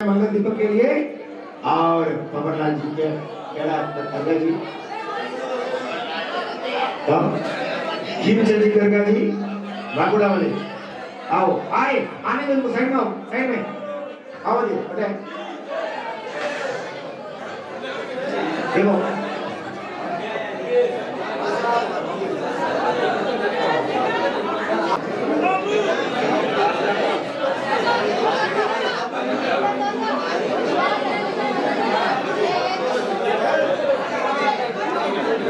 मंगल दीपक के लिए और पवनलाल जी के अजय जी खीमचंद जी गर्गा जी बागुड़ा वाले आओ आए आने दो उनको साइड में आओ साइड में आओ जी बेटे देखो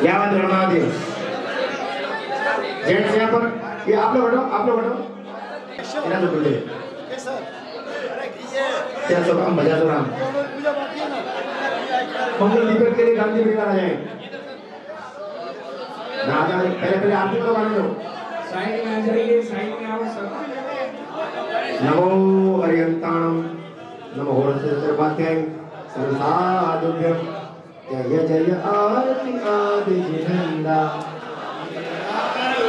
क्या बात है दे जेंट्स यहाँ पर ये आप लोग हटो इधर तो बोले क्या सब हम बजा दो राम मंगल दीपक के लिए गांधी परिवार आ जाए ना जाए पहले आप लोग आने दो साइड में आ जाइए साइड में आओ सब नमो अरियंताणम नमो होरसेत्रपात्याय सर्वसाधुभ्यं जय जय आरति आदि जिनंदा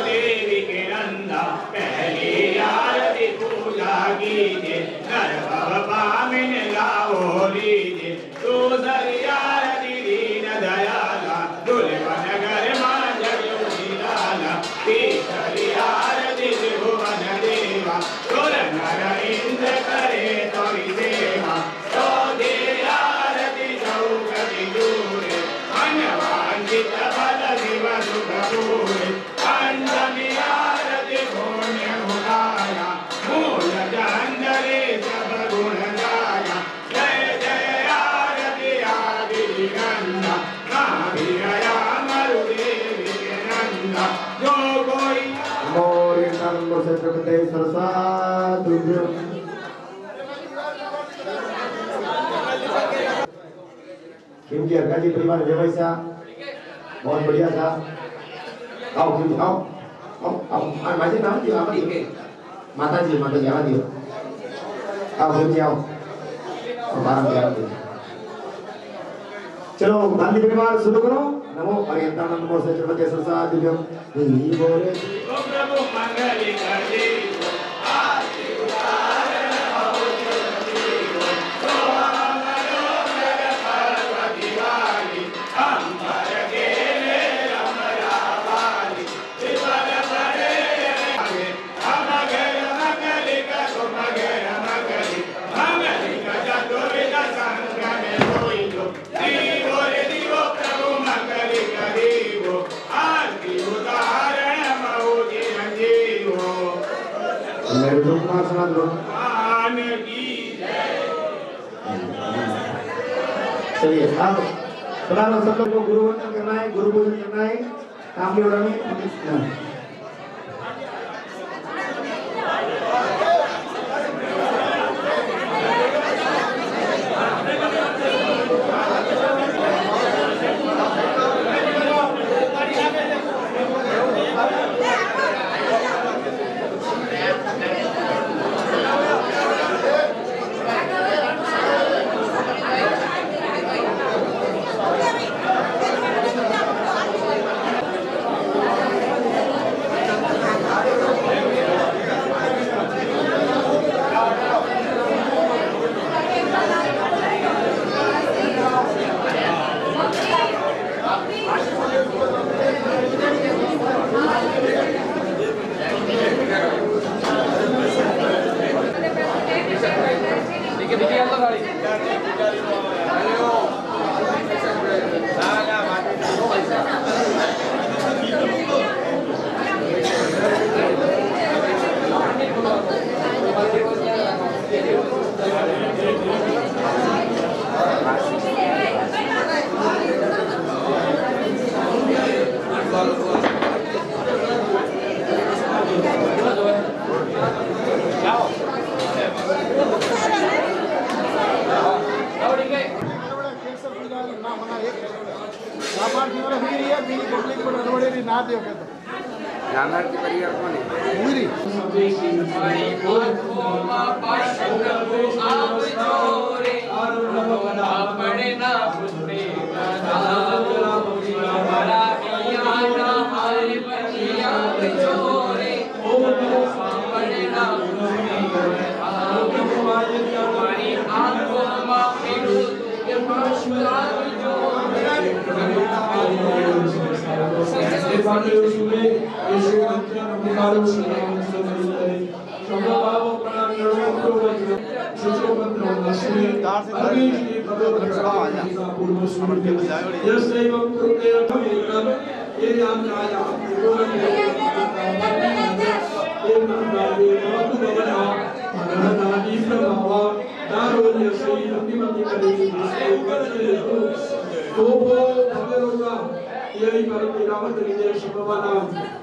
देवी के नंदा पहली आरती पूजा कीजिए घर भव पामिन लाओ लीजिए दूसरी आरती दीन दयाला दुल्हन घर मां जगुलाला तीसरी आरती त्रिभुवन देवा सुर नर इंद्र करे तोरी सेवा चौथी आरती चौकटी दूरे अनवांछित फल शिव सुख पूरे पंचमी आरती पुण्य उदाया मूल जंजले सब गुण गाया जय जय आरती आदि गंगा नाभिया मरुदेवी के नंदा जो कोई मोरे कर्म से प्रकटे सर्वसाधुभ्यं क्योंकि अर्घा जी परिवार जय भाई साहब बहुत बढ़िया था आओ क्यों आओ माजी नाम दियो आप दियो माता जी आवा दियो आओ क्यों आओ और बारह दिया दियो चलो गांधी परिवार शुरू करो नमो अरियंताणम नमो सचरवते सर्वसाधुभ्यं नी बोले प्रभु मंगल करे आरती उतारण हो जीव तो हमरो जग पार्वती वाली अंबर के रमरा वाली शिवर परे हम घर मंगल का मगर मंगल का चतुर्विध संग में होई लो दीवो प्रभु मंगल करीबो आरती उतारण मऊ जीवो मेरे लोग मां सुना दो आन की चलिए अब थोड़ा सब लोग को गुरु वंदन करना है गुरु पूजन करना है काम भी उड़ाने नानार्थी परिवार कौन है? मुरी हमारी आंखों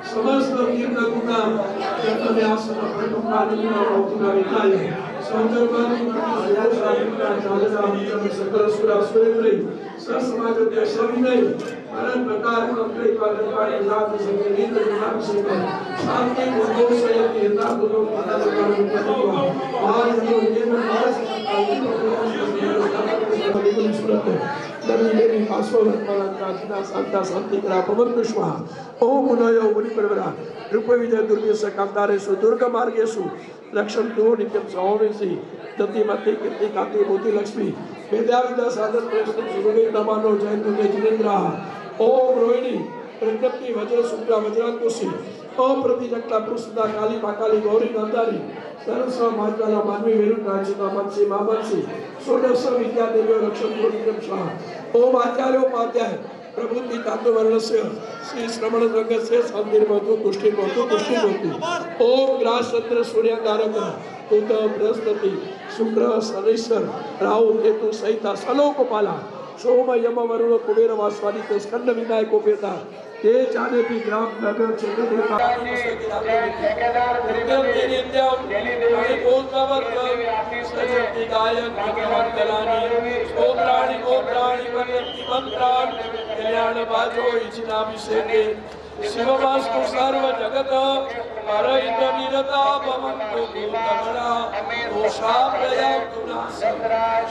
समस्त तीर्थकूटा जन्मव्यासन सकल सुरा सुरेंद्र समाज के सविनय अनंत प्रकार कंप्लीट वाले नाथ संगे नींद नाम से शांति को से केता को पता लगा और ये भारत दमी देवी पासो प्रार्थना शांता शांति करा पवन विश्वा ओम मुनयो मुनि परवरा रूप विजय दुर्गे सकांतारेषु दुर्ग मार्गेषु लक्षणतो नित्यं स्वामेसि दति मते कीर्ति कांति मोती लक्ष्मी वेदा विदा साधन प्रश्न सुरगे नमानो जयंतो के जिनेन्द्रा ओम रोहिणी प्रकृति वज्र शुक्ला वज्रांकुशी ओम प्रतिजक्ता पुरुषदा काली महाकाली गौरी गांधारी सरस्व मातला मानवी वेरु राजिता मनसी मामनसी सोडस विद्या देवी रक्षण नित्यं स्वाहा ओम आचार्योपाध्याय प्रभुति तात्ववर्णस्य श्री श्रवण रंगस्य संदीर्भतो तुष्टिर्भवतु ओम ग्रासचंद्र सूर्यकारक उत बृहस्पति शुक्र शनिश्वर राहु केतु सहित सलोकपाला सोम यम वरुण कुबेर वास्वादित स्कंद विनायक उपेता ते जाने भी ग्राम नगर क्षेत्र देवता सजति गायक भगवान दलानी स्तोत्राणि गोत्राणि वदन्ति मंत्रान् कल्याण बाजो इचिनाभिषेके शिववास्तु सर्व जगत परहित निरता भवन्तु भूतगणा दोषाप्रयान्तु नाशं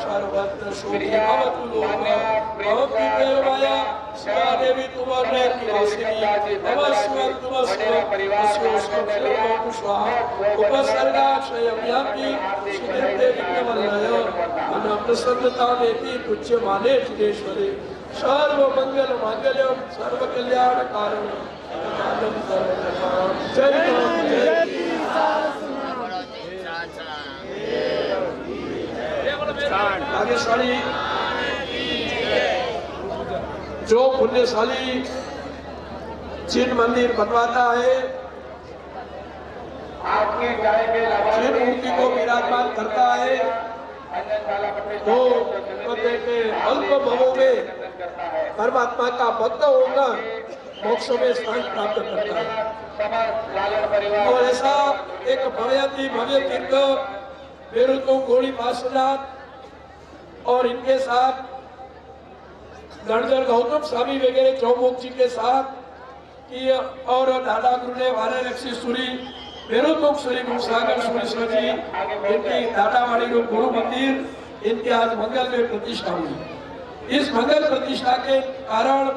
सर्वत्र शोभि भवतु लोकः भवति देवया शिवा देवी तुमरे निवासिनी नमस्कार तुमस्कार स्वाहा उपसर्गाक्षयं याति श्रीदेवी विघ्नवल्लय अनप्रसन्नता देति पूज्यमाने जिनेश्वरे सर्व मंगल मांगल्यम सर्व कल्याण कारणम भाग्यशाली जो पुण्यशाली जिन मंदिर बनवाता है, जिन मूर्ति को विराजमान करता है, तो अल्प भवों में परमात्मा का भक्त होकर मोक्ष में स्थान प्राप्त करता है। और ऐसा एक भव्य तीर्थ बेरुतो घोड़ी पार्श्वनाथ और इनके साथ गणधर गौतम स्वामी वगैरह चौमुख जी के साथ और दादा गुरुदेव वाराणसी सूरी बेरुतुक श्री गुरुसागर सुरेश्वर जी इनकी दादावाड़ी गुरु मंदिर इनके आज मंगल में प्रतिष्ठा हुई। इस मंगल प्रतिष्ठा के कारण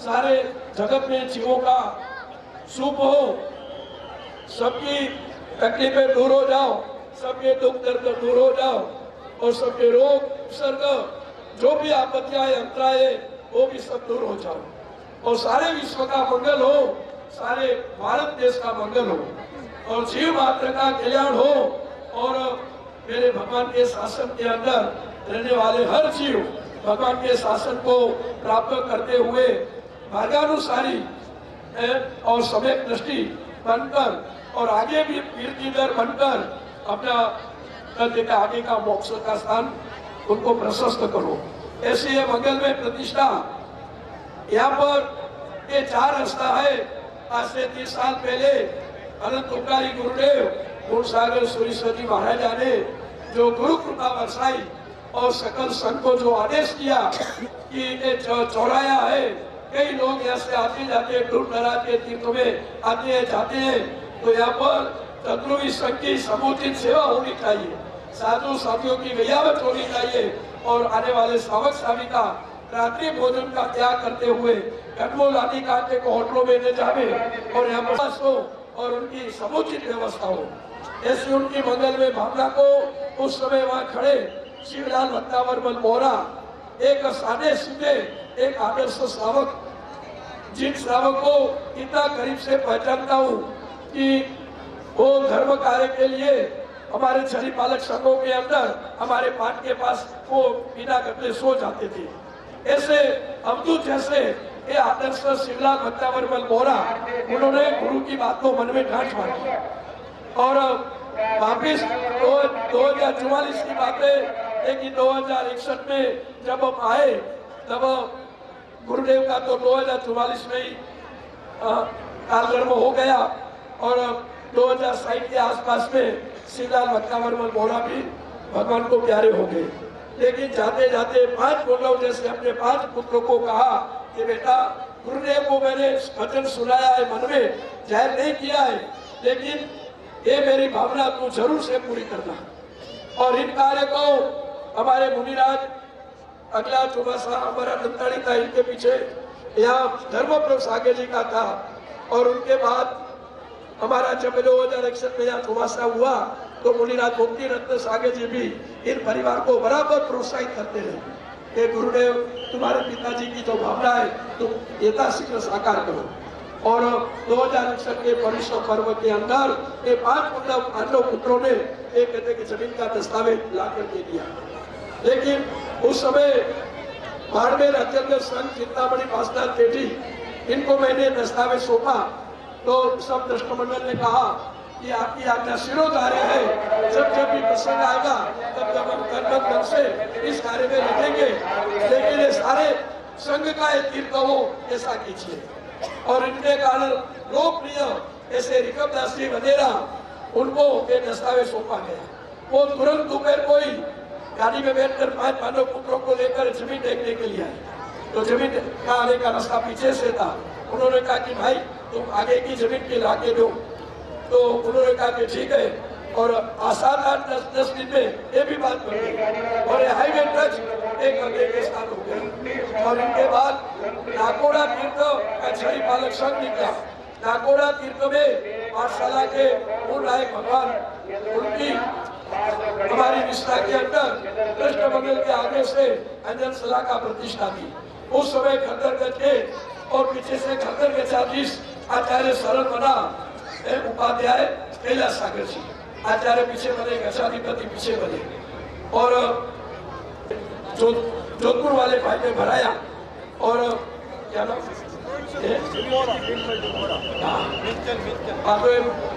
सारे जगत में जीवों का शुभ हो, सबकी तकलीफें दूर हो जाओ, सबके दुख दर्द दूर हो जाओ और सबके रोग उपसर्ग जो भी आपत्तियां अंतराय वो भी सब दूर हो जाओ और सारे विश्व का मंगल हो, सारे भारत देश का मंगल हो और जीव मात्र का कल्याण हो और मेरे भगवान के शासन के अंदर रहने वाले हर जीव भगवान के शासन को प्राप्त करते हुए मार्गानुसारी और समय दृष्टि बनकर और आगे भी कीर्तिदर बनकर अपना आगे का मोक्ष का स्थान उनको प्रशस्त करो। ऐसे ये मंगल में प्रतिष्ठा यहाँ पर ये 4 रास्ता है। आज से 30 साल पहले अनंत उपकारी गुरुदेव गुरुसागर सुरेश्वर जी महाराजा ने जो गुरु कृपा बरसाई और सकल संघ को जो आदेश किया कि ये चौराया है, कई लोग यहाँ से आते जाते दूर दराज के तीर्थों में आते हैं जाते हैं, तो यहाँ पर चतुर्वी संघ की समुचित सेवा होनी चाहिए, साधु साथियों की वियावत होनी चाहिए और आने वाले श्रावक श्राविका रात्रि भोजन का त्याग करते हुए कटमोल आदि कांटे को होटलों में ले जावे और यहाँ पर हो और उनकी समुचित व्यवस्था हो। ऐसी उनकी मंगल में भावना को उस समय वहाँ खड़े शिवलाल भट्टावर्मन मोहरा एक सादे सीधे एक आदर्श श्रावक, जिन श्रावक को इतना करीब से पहचानता हूँ कि वो धर्म कार्य के लिए हमारे छड़ी पालक संघों के अंदर हमारे पाठ के पास वो बिना करते सो जाते थे। ऐसे अवधूत जैसे ये आदर्श शिवलाल भक्तावरमल बोहरा, उन्होंने गुरु की बात को मन में गांठ मारी और वापिस 2044 की बात है, लेकिन 2061 में जब हम आए तब गुरुदेव का तो 2044 में ही कालधर्म हो गया और 2060 के आसपास में शिवलाल भक्तावरमल बोहरा भी भगवान को प्यारे हो गए। लेकिन जाते जाते 5 गुरुदेव जैसे अपने 5 पुत्रों को कहा कि बेटा, गुरुदेव को मैंने वचन सुनाया है, मन में जाहिर नहीं किया है, लेकिन ये मेरी भावना तू जरूर से पूरी करना। और इन कार्य को हमारे मुनिराज अगला चौमासा हमारा दंताड़ी था, इनके पीछे यहाँ धर्मप्रभ सागे जी का था और उनके बाद हमारा जब 2061 में यहाँ चौमासा हुआ तो मुनिराज मुक्ति रत्न सागे जी भी इन परिवार को बराबर प्रोत्साहित करते रहे कि गुरुदेव, तुम्हारे पिताजी की जो भावना है तुम यथाशीघ्र साकार करो। और 2061 के पवित्र पर्व के अंदर ये 5 पांडव पुत्रों ने एक कहते कि जमीन का दस्तावेज ला करके दिया। लेकिन उस समय बाड़मेर अचल संघ चिंतामणि पासनाथ पेटी, इनको मैंने दस्तावेज सौंपा तो सब दृष्टमंडल ने कहा कि आपकी आज्ञा शिरोधार्य है, जब जब भी प्रसंग आएगा तब जब हम कर्मठ ढंग से इस कार्य में लगेंगे, लेकिन ये सारे संघ का एक तीर्थ हो ऐसा कीजिए। और इनके कारण लोकप्रिय ऐसे रिकम दास जी वगैरह उनको ये दस्तावेज सौंपा गया। वो तुरंत दोपहर को ही गाड़ी में बैठकर 5 पांडव पुत्रों को लेकर जमीन देखने के लिए आए। तो जमीन का आने का रास्ता पीछे से था। उन्होंने कहा कि भाई तुम आगे की जमीन के लाके दो, तो उन्होंने कहा कि ठीक है। और 7-8-10 दिन में ये भी बात बन गई और ये हाईवे टच एक अगले के साथ हो गया। और इनके बाद नाकोड़ा तीर्थ का छड़ी पालक संघ निकला। नाकोड़ा तीर्थ में पाठशाला के मूल नायक भगवान, उनकी हमारी निष्ठा के अंदर कृष्ण मंगल के आगे से अंजन सला का प्रतिष्ठा थी। उस समय खरदर गए और पीछे से खरदर गचाधीश आचार्य शरण बना उपाध्याय कैलाश सागर जी, आचार्य पीछे बने, गचाधिपति पीछे बने और जोधपुर वाले भाई ने भराया। और क्या नाम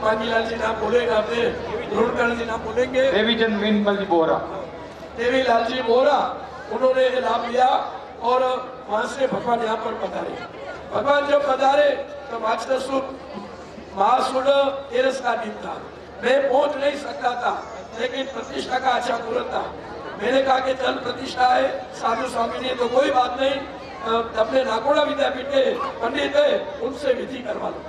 मांगीलाल जी नाम बोलेगा, अपने ढूंढकर जी नाम बोलेंगे, देवीचंद मीनपाल जी बोहरा, देवीलाल जी बोहरा, उन्होंने लाभ लिया और वहां से भगवान यहाँ पर पधारे। भगवान जब पधारे तो महासुर तेरस का दिन था, मैं पहुंच नहीं सकता था, लेकिन प्रतिष्ठा का अच्छा मुहूर्त था। मैंने कहा कि चल प्रतिष्ठा है, साधु स्वामी ने तो कोई बात नहीं, अपने नाकोड़ा विद्यापीठ के पंडित है उनसे विधि करवा लो।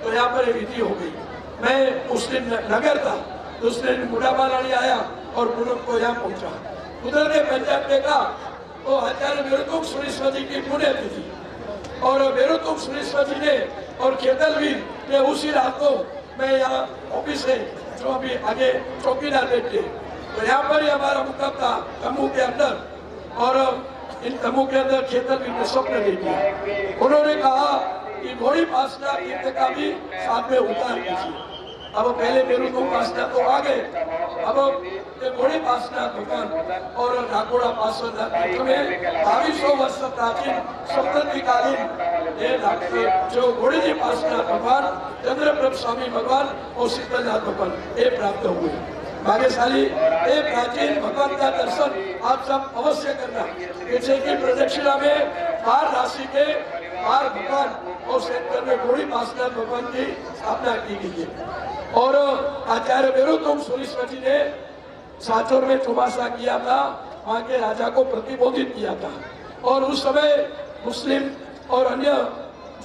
तो यहाँ पर विधि हो गई। मैं उस दिन नगर था, दूसरे दिन बुढ़ापा रानी आया और पूनम को यहाँ पहुंचा। उधर के पंचायत देखा तो आचार्य मेरुतुंग सुरेश्वर जी की पुण्यतिथि और मेरुतुंग सुरेश्वर जी ने और खेतलवीर ने उसी रात को मैं यहाँ ऑफिस है जो अभी आगे चौकीदार बैठे, तो यहाँ पर ही हमारा मुकाम था तम्बू के अंदर। और इन तम्बू के अंदर खेतलवीर ने स्वप्न देखा। उन्होंने कहा कि घोड़ी पासना तीर्थ का भी साथ में उतार कीजिए। अब पहले मेरुतुंग पासना तो आ गए, अब घोड़ी पासना भगवान और नाकोड़ा पासना तीर्थ में 2200 वर्ष प्राचीन स्वतंत्रकालीन जो घोड़ी जी पासना भगवान चंद्रप्रभ स्वामी भगवान और शीतलनाथ भगवान ये प्राप्त हुए। भाग्यशाली ये प्राचीन भगवान का दर्शन आप सब अवश्य करना। पीछे की प्रदक्षिणा में 12 राशि के 12 भगवान और सेंटर में घोड़ी पासना भगवान की स्थापना की गई है। और आचार्य मेरुतुंग सुरेश्वर जी ने साचोर में चौमासा किया था, वहाँ के राजा को प्रतिबोधित किया था। और उस समय मुस्लिम और अन्य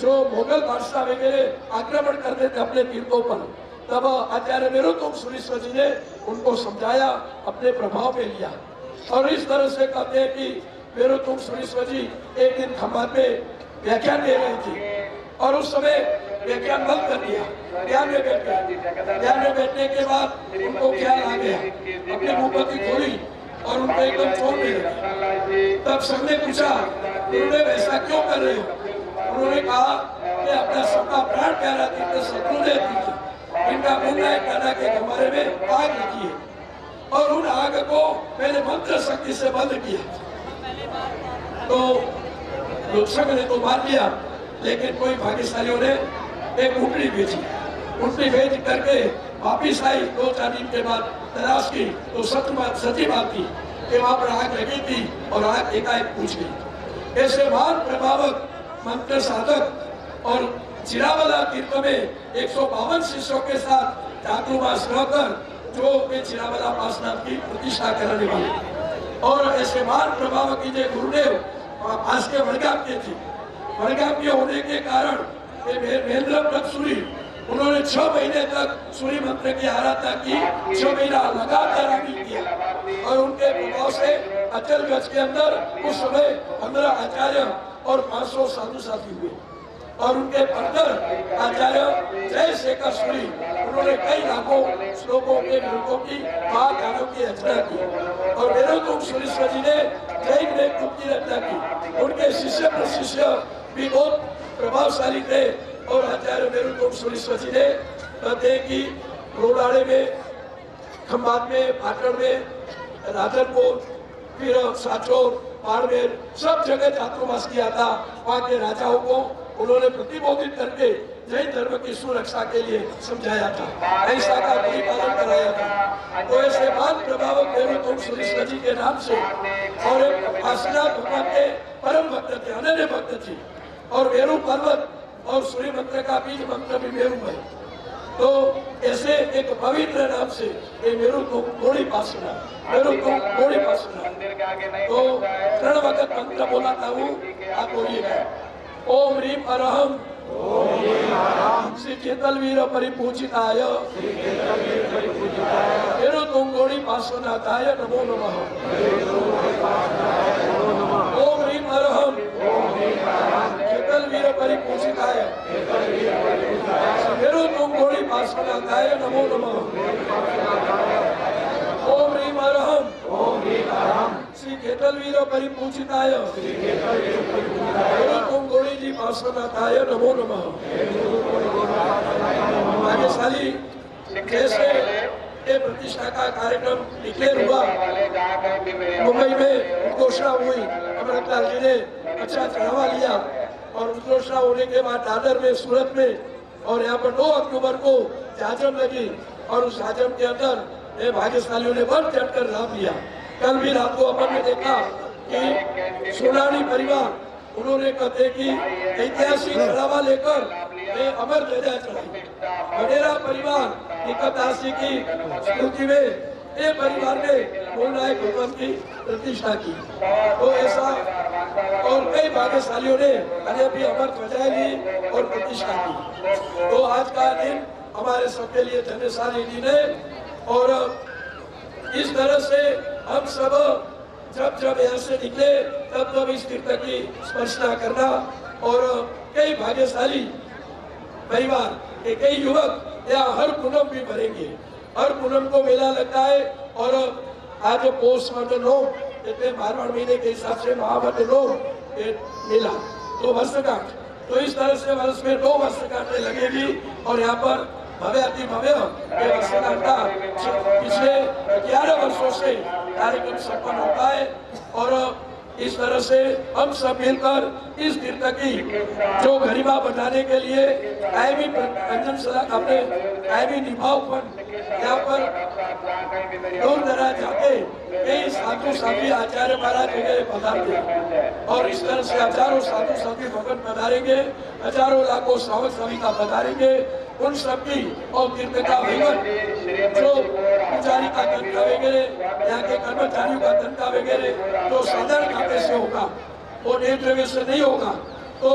जो मुगल बादशाह वगैरह आक्रमण करते थे अपने तीर्थों पर, तब आचार्य मेरुतुंग सुरेश्वर जी ने उनको समझाया, अपने प्रभाव में लिया। और इस तरह से कहते हैं कि मेरुतुंग सुरेश्वर जी एक दिन खंभात पे व्याख्यान दे रहे थे और उस समय व्याख्यान बंद कर दिया, ध्यान में बैठ गए। ध्यान में बैठने के बाद उनको ख्याल आ गया, अपनी मुंहपत्ती खोली और उनको एकदम छोड़ दी। तब सबने पूछा गुरुदेव ऐसा क्यों कर रहे हो? उन्होंने कहा कि अपना सबका प्राण प्यारा तीर्थ सतगुरुदेव तीर्थ, इनका मानना है दादा के कमरे में आग लगी है और उन आग को मैंने मंत्र शक्ति से बंद किया। तो लोक संघ ने तो मार लिया, लेकिन कोई भाग्यशालियों ने एक ऊँटनी भेजी, ऊँटनी भेज करके वापिस आई। 2-4 दिन के बाद तलाश की तो सच्ची बात थी कि वहां पर आग लगी थी और आग एकाएक पूछ गई। ऐसे महान प्रभावक मंत्र साधक और चिरावला तीर्थ में 152 शिष्यों के साथ चातुर्मास रहकर जो वे चिरावला पासनाथ की प्रतिष्ठा कराने वाले और ऐसे महान प्रभावक की गुरुदेव पास के वड़गाम के थे। वड़गाम के होने के कारण महेंद्र भट्ट सूरी उन्होंने 6 महीने तक सूर्य मंत्र की आराधना की, 6 महीना लगातार आगे किया और उनके प्रभाव से अचल गज के अंदर उस समय 15 आचार्य और 500 साधु साथी हुए और उनके अंदर आचार्य जय शेखर सूरी उन्होंने कई लाखों श्लोकों के ग्रंथों की महाकाव्यों की रचना की और मेरुतुंग सुरेश्वर जी ने जैन वेद की रचना की। उनके शिष्य प्रशिष्य भी बहुत प्रभावशाली थे और आचार्य मेरुतुंग सुरेश्वर जी ने कहते हैं कि रोडाड़े में, खंभात में, पाटण में, राधनपुर, फिर साचोर, बाड़मेर सब जगह चातुर्मास किया था। वहाँ के राजाओं को उन्होंने प्रतिबोधित करके जैन धर्म की सुरक्षा के लिए समझाया था, ऐसा का परिपालन कराया था। तो ऐसे महान प्रभावक मेरुतुंग सुरेश्वर जी के नाम से और एक काशीनाथ भगवान के परम भक्त थे, अनन्य भक्त थे और मेरु पर्वत और सूर्य मंत्र का बीज मंत्र भी मेरु है। तो ऐसे एक पवित्र नाम से ये मेरुतुंग गोड़ी पासना, मेरुतुंग गोड़ी पासना। तो 3 वक्त मंत्र बोलाता हूँ, आप बोलिएगा। ओम ह्रीम अरहम श्री चेतलवीर परिपूजिताय मेरुतुंग गोड़ी पार्श्वनाथाय नमो नमः। ओम ह्रीम अरहम चेतलवीर परिपूजिताय मेरुतुंग गोड़ी पार्श्वनाथाय नमो नमः। ओम ह्रीम अरहम श्री केतलवीर परिपूजिताय मेरुतुंग गोड़ी जी पार्श्वनाथाय नमो नमः। भाग्यशाली जैसे ये प्रतिष्ठा का कार्यक्रम डिक्लेयर हुआ, मुंबई में घोषणा हुई, अमृतलाल जी ने अच्छा चढ़ावा लिया और घोषणा होने के बाद दादर में, सूरत में और यहाँ पर 2 अक्टूबर को जाजम लगी और उस जाजम के अंदर भाग्यशालियों ने बढ़ चढ़कर लाभ लिया। कल भी रात को अपन ने देखा कि सोनानी परिवार उन्होंने कहते कि ऐतिहासिक चढ़ावा लेकर अमर ध्वजा चढ़ाई। वडेरा परिवार निकटदासी की स्मृति में ये परिवार ने मूलनायक भगवान की प्रतिष्ठा की। तो ऐसा और कई भाग्यशालियों ने अरे भी अमर ध्वजाएं ली और प्रतिष्ठा की। तो आज का दिन हमारे सबके लिए धन्यशाली दिन है और इस तरह से हम सब जब यहाँ से निकले तब इस तीर्थ की स्पर्शना करना और कई भाग्यशाली परिवार के कई युवक यहाँ हर पूनम भी भरेंगे। हर पूनम को मेला लगता है और आज पोष लोग इतने मारवाड़ महीने के हिसाब से महावत लोग मेला तो वर्षगांठ, तो इस तरह से वर्ष में 2 वर्षगांठें लगेगी और यहाँ पर भव्य अति भव्य वर्षगांठ का पिछले 11 वर्षों से कार्यक्रम संपन्न होता है और इस तरह से हम सब मिलकर इस तीर्थ की जो गरिमा बढ़ाने के लिए कायमी अपने कायमी निभाव फंड यहाँ पर दूर दराज जाके कई साधु साथी आचार्य महाराज जगह पधारते और इस तरह से हजारों साधु साथी भगत पधारेंगे, हजारों लाखों श्रावक श्राविका पधारेंगे। उन सबकी और तीर्थ का वहीवट जो पुजारी का तनखा वगैरह, यहाँ के कर्मचारियों का तनखा वगैरह जो साधारण खाते से होगा वो नेत्र से नहीं होगा। तो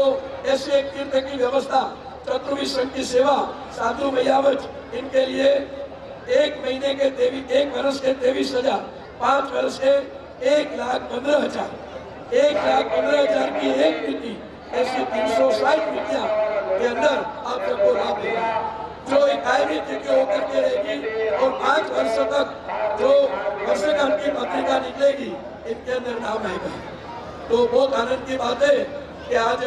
ऐसे एक तीर्थ की व्यवस्था, चतुर्वी संघ की सेवा, साधु मैयावच इनके लिए 1 महीने के 1 वर्ष के 23,000, 5 वर्ष के 1,15,000, 1,15,000 की एक नीति, ऐसी 360 नीतियां के अंदर आप सबको लाभ देगा जो कायमी तिथि होकर के रहेगी और 5 वर्ष तक जो वर्षगांठ की पत्रिका निकलेगी इनके अंदर नाम आएगा। तो बहुत आनंद की बात है कि आज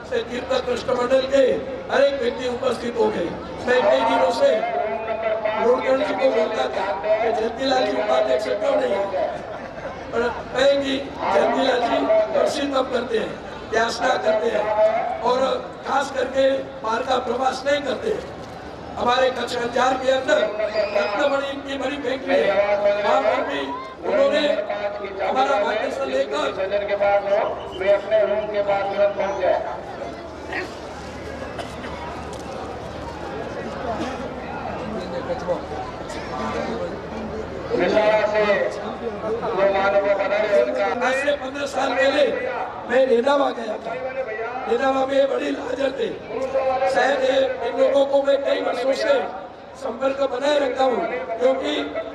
से कीर्तक राष्ट्रमंडल के हर एक व्यक्ति उपस्थित हो गए। मैं कई दिनों से रोडगढ़ जी को बोलता था कि जयंतीलाल जी उपाध्यक्ष क्यों नहीं है, पर कहेंगी जयंतीलाल जी दर्शन तब करते हैं, याचना करते हैं और खास करके बाहर का प्रवास नहीं करते हैं। हमारे कच्छ अंजार के अंदर रत्नमणि की बड़ी फैक्ट्री है, वहाँ पर भी उन्होंने हमारा मार्गदर्शन लेकर के पास हो, वे अपने रूम के पास तुरंत पहुंच जाए। आज से 15 साल पहले मैं नेदावा गया था। नेदावा में बड़ी हाजर थे। शायद इन लोगों को मैं कई वर्षों से संपर्क बनाए रखता हूँ, क्योंकि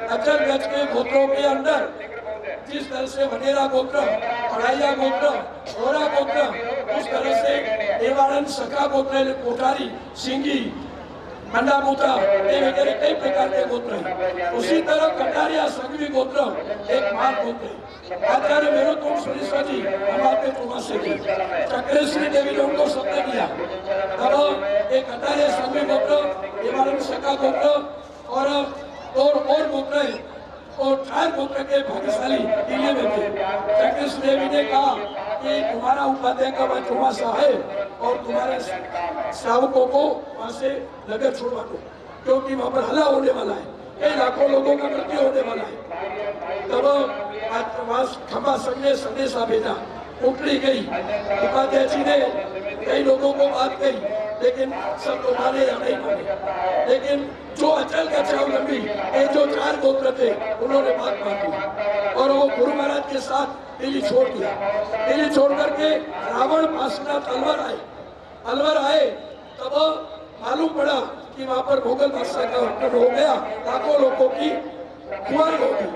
अचल गज के गोत्रों के अंदर जिस तरह से वडेरा गोत्र, पढ़ाइया गोत्र, ओरा गोत्र, उस तरह से देवानंद सखा गोत्र, कोठारी, सिंगी, मंडामुता, ये वगैरह कई प्रकार के गोत्र हैं। उसी तरह कटारिया संघवी गोत्र एक महान गोत्र है। आचार्य मेरुतोम सुरेश्वर जी हमारे कुमार से थे, चक्रेश्वरी देवी ने उनको सत्य दिया। तब एक कटारिया संघवी गोत्र, देवानंद सखा गोत्र और गोत्र है, और 4 गोत्र के भाग्यशाली दिल्ली में थे। चक्रेश्वरी देवी ने कहा कि तुम्हारा उपाध्याय का वह चौमासा है और तुम्हारे श्रावकों को वहां से नगर छोड़वा दो, क्योंकि वहां पर हल्ला होने वाला है, कई लाखों लोगों का मृत्यु होने वाला है। तब वहां खंबा संघ ने संदेशा भेजा, उठड़ी गई। उपाध्याय जी ने कई लोगों को बात कही, लेकिन सब तो माने या नहीं माने। लेकिन जो अचल का स्वावलंबी ये जो 4 गोत्र थे, उन्होंने बात मानी और वो गुरु महाराज के साथ दिल्ली छोड़ दिया। दिल्ली छोड़ करके रावण पासनाथ अलवर आए। तब मालूम पड़ा कि वहां पर मुगल बादशाह का हुक्म हो गया, लाखों लोगों की खुआई होगी।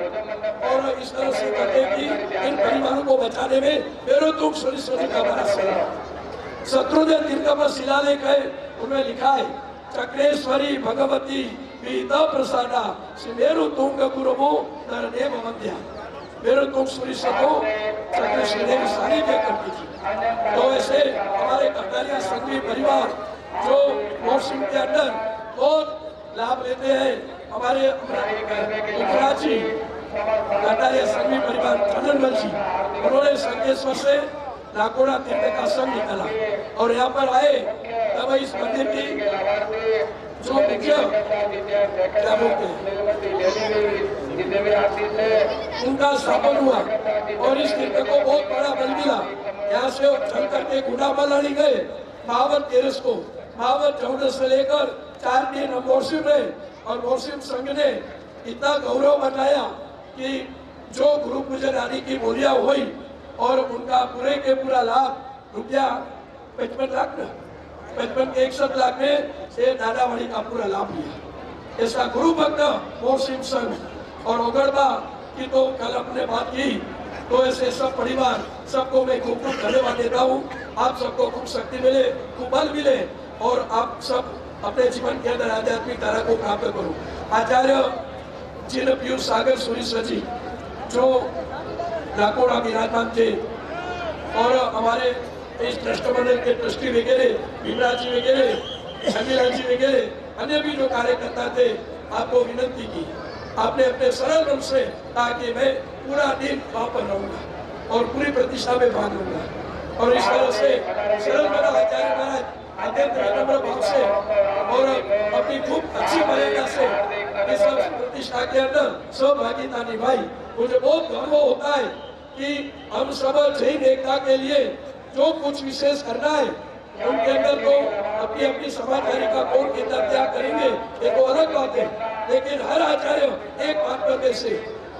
और इस तरह से करके कि इन परिवारों को बचाने में मेरुतोम सुरेश्वर जी का बड़ा सहयोग। शत्रुंजय तीर्थ पर शिलालेख है, उनमें लिखा है चक्रेश्वरी भगवती पीत प्रसादा श्री मेरुतुंग गुरुमो नरदेव वंद्या। मेरुतुंग सुरेश्वर को चक्रेश्वरी देवी सानिध्य करती थी। तो ऐसे हमारे कटारिया संघवी परिवार जो मौसम के अंदर बहुत लाभ लेते हैं। हमारे जी कटारिया संघवी परिवार चंदनमल जी, उन्होंने संकेश्वर से नाकोड़ा तीर्थ का संघ निकाला और यहाँ पर आए। तब इस मंदिर की जो मुख्य क्या बोलते हैं उनका स्थापन हुआ और इस तीर्थ को बहुत बड़ा बल मिला। यहाँ से चल करके गुनामलानी गए महावत 13 को, महावत 14 से लेकर 4 दिन मोरसिम रहे और मोरसिम संघ ने इतना गौरव बताया कि जो गुरु पूजन आदि की बोलियां हुई और उनका पूरे के पूरा लाभ रुपया 55 लाख न 55 के 61 लाख में से दादावाड़ी का पूरा लाभ लिया। ऐसा गुरु भक्त मोरसिम संघ और ओगड़बा की तो कल अपने बात की। तो ऐसे सब परिवार सबको मैं खूब खूब धन्यवाद देता हूँ। आप सबको खूब शक्ति मिले, खूब बल मिले और आप सब अपने जीवन के अंदर आध्यात्मिक धारा को प्राप्त करो। आचार्य जिन पीयूष सागर सुरेश्वर जी जो नाकोड़ा विराजमान थे और हमारे इस राष्ट्रमंडल के ट्रस्टी वगैरह, भीमराज जी वगैरह, शमीलाल जी वगैरह, अन्य भी जो कार्यकर्ता थे, आपको विनती की। आपने अपने सरल मन से कहा कि मैं पूरा दिन वहां पर रहूंगा और पूरी प्रतिष्ठा में भाग लूंगा। और इस तरह से सरल मन आचार्य महाराज अत्यंत विनम्र भाव से और अपनी खूब अच्छी मर्यादा से इस प्रतिष्ठा के अंदर सहभागिता निभाई। मुझे बहुत गर्व होता है कि हम सब जैन एकता के लिए जो कुछ विशेष करना है उनके अंदर तो अपनी अपनी समाजदारी का कौन कितना त्याग करेंगे ये तो अलग बात है, लेकिन हर आचार्य एक बात करने से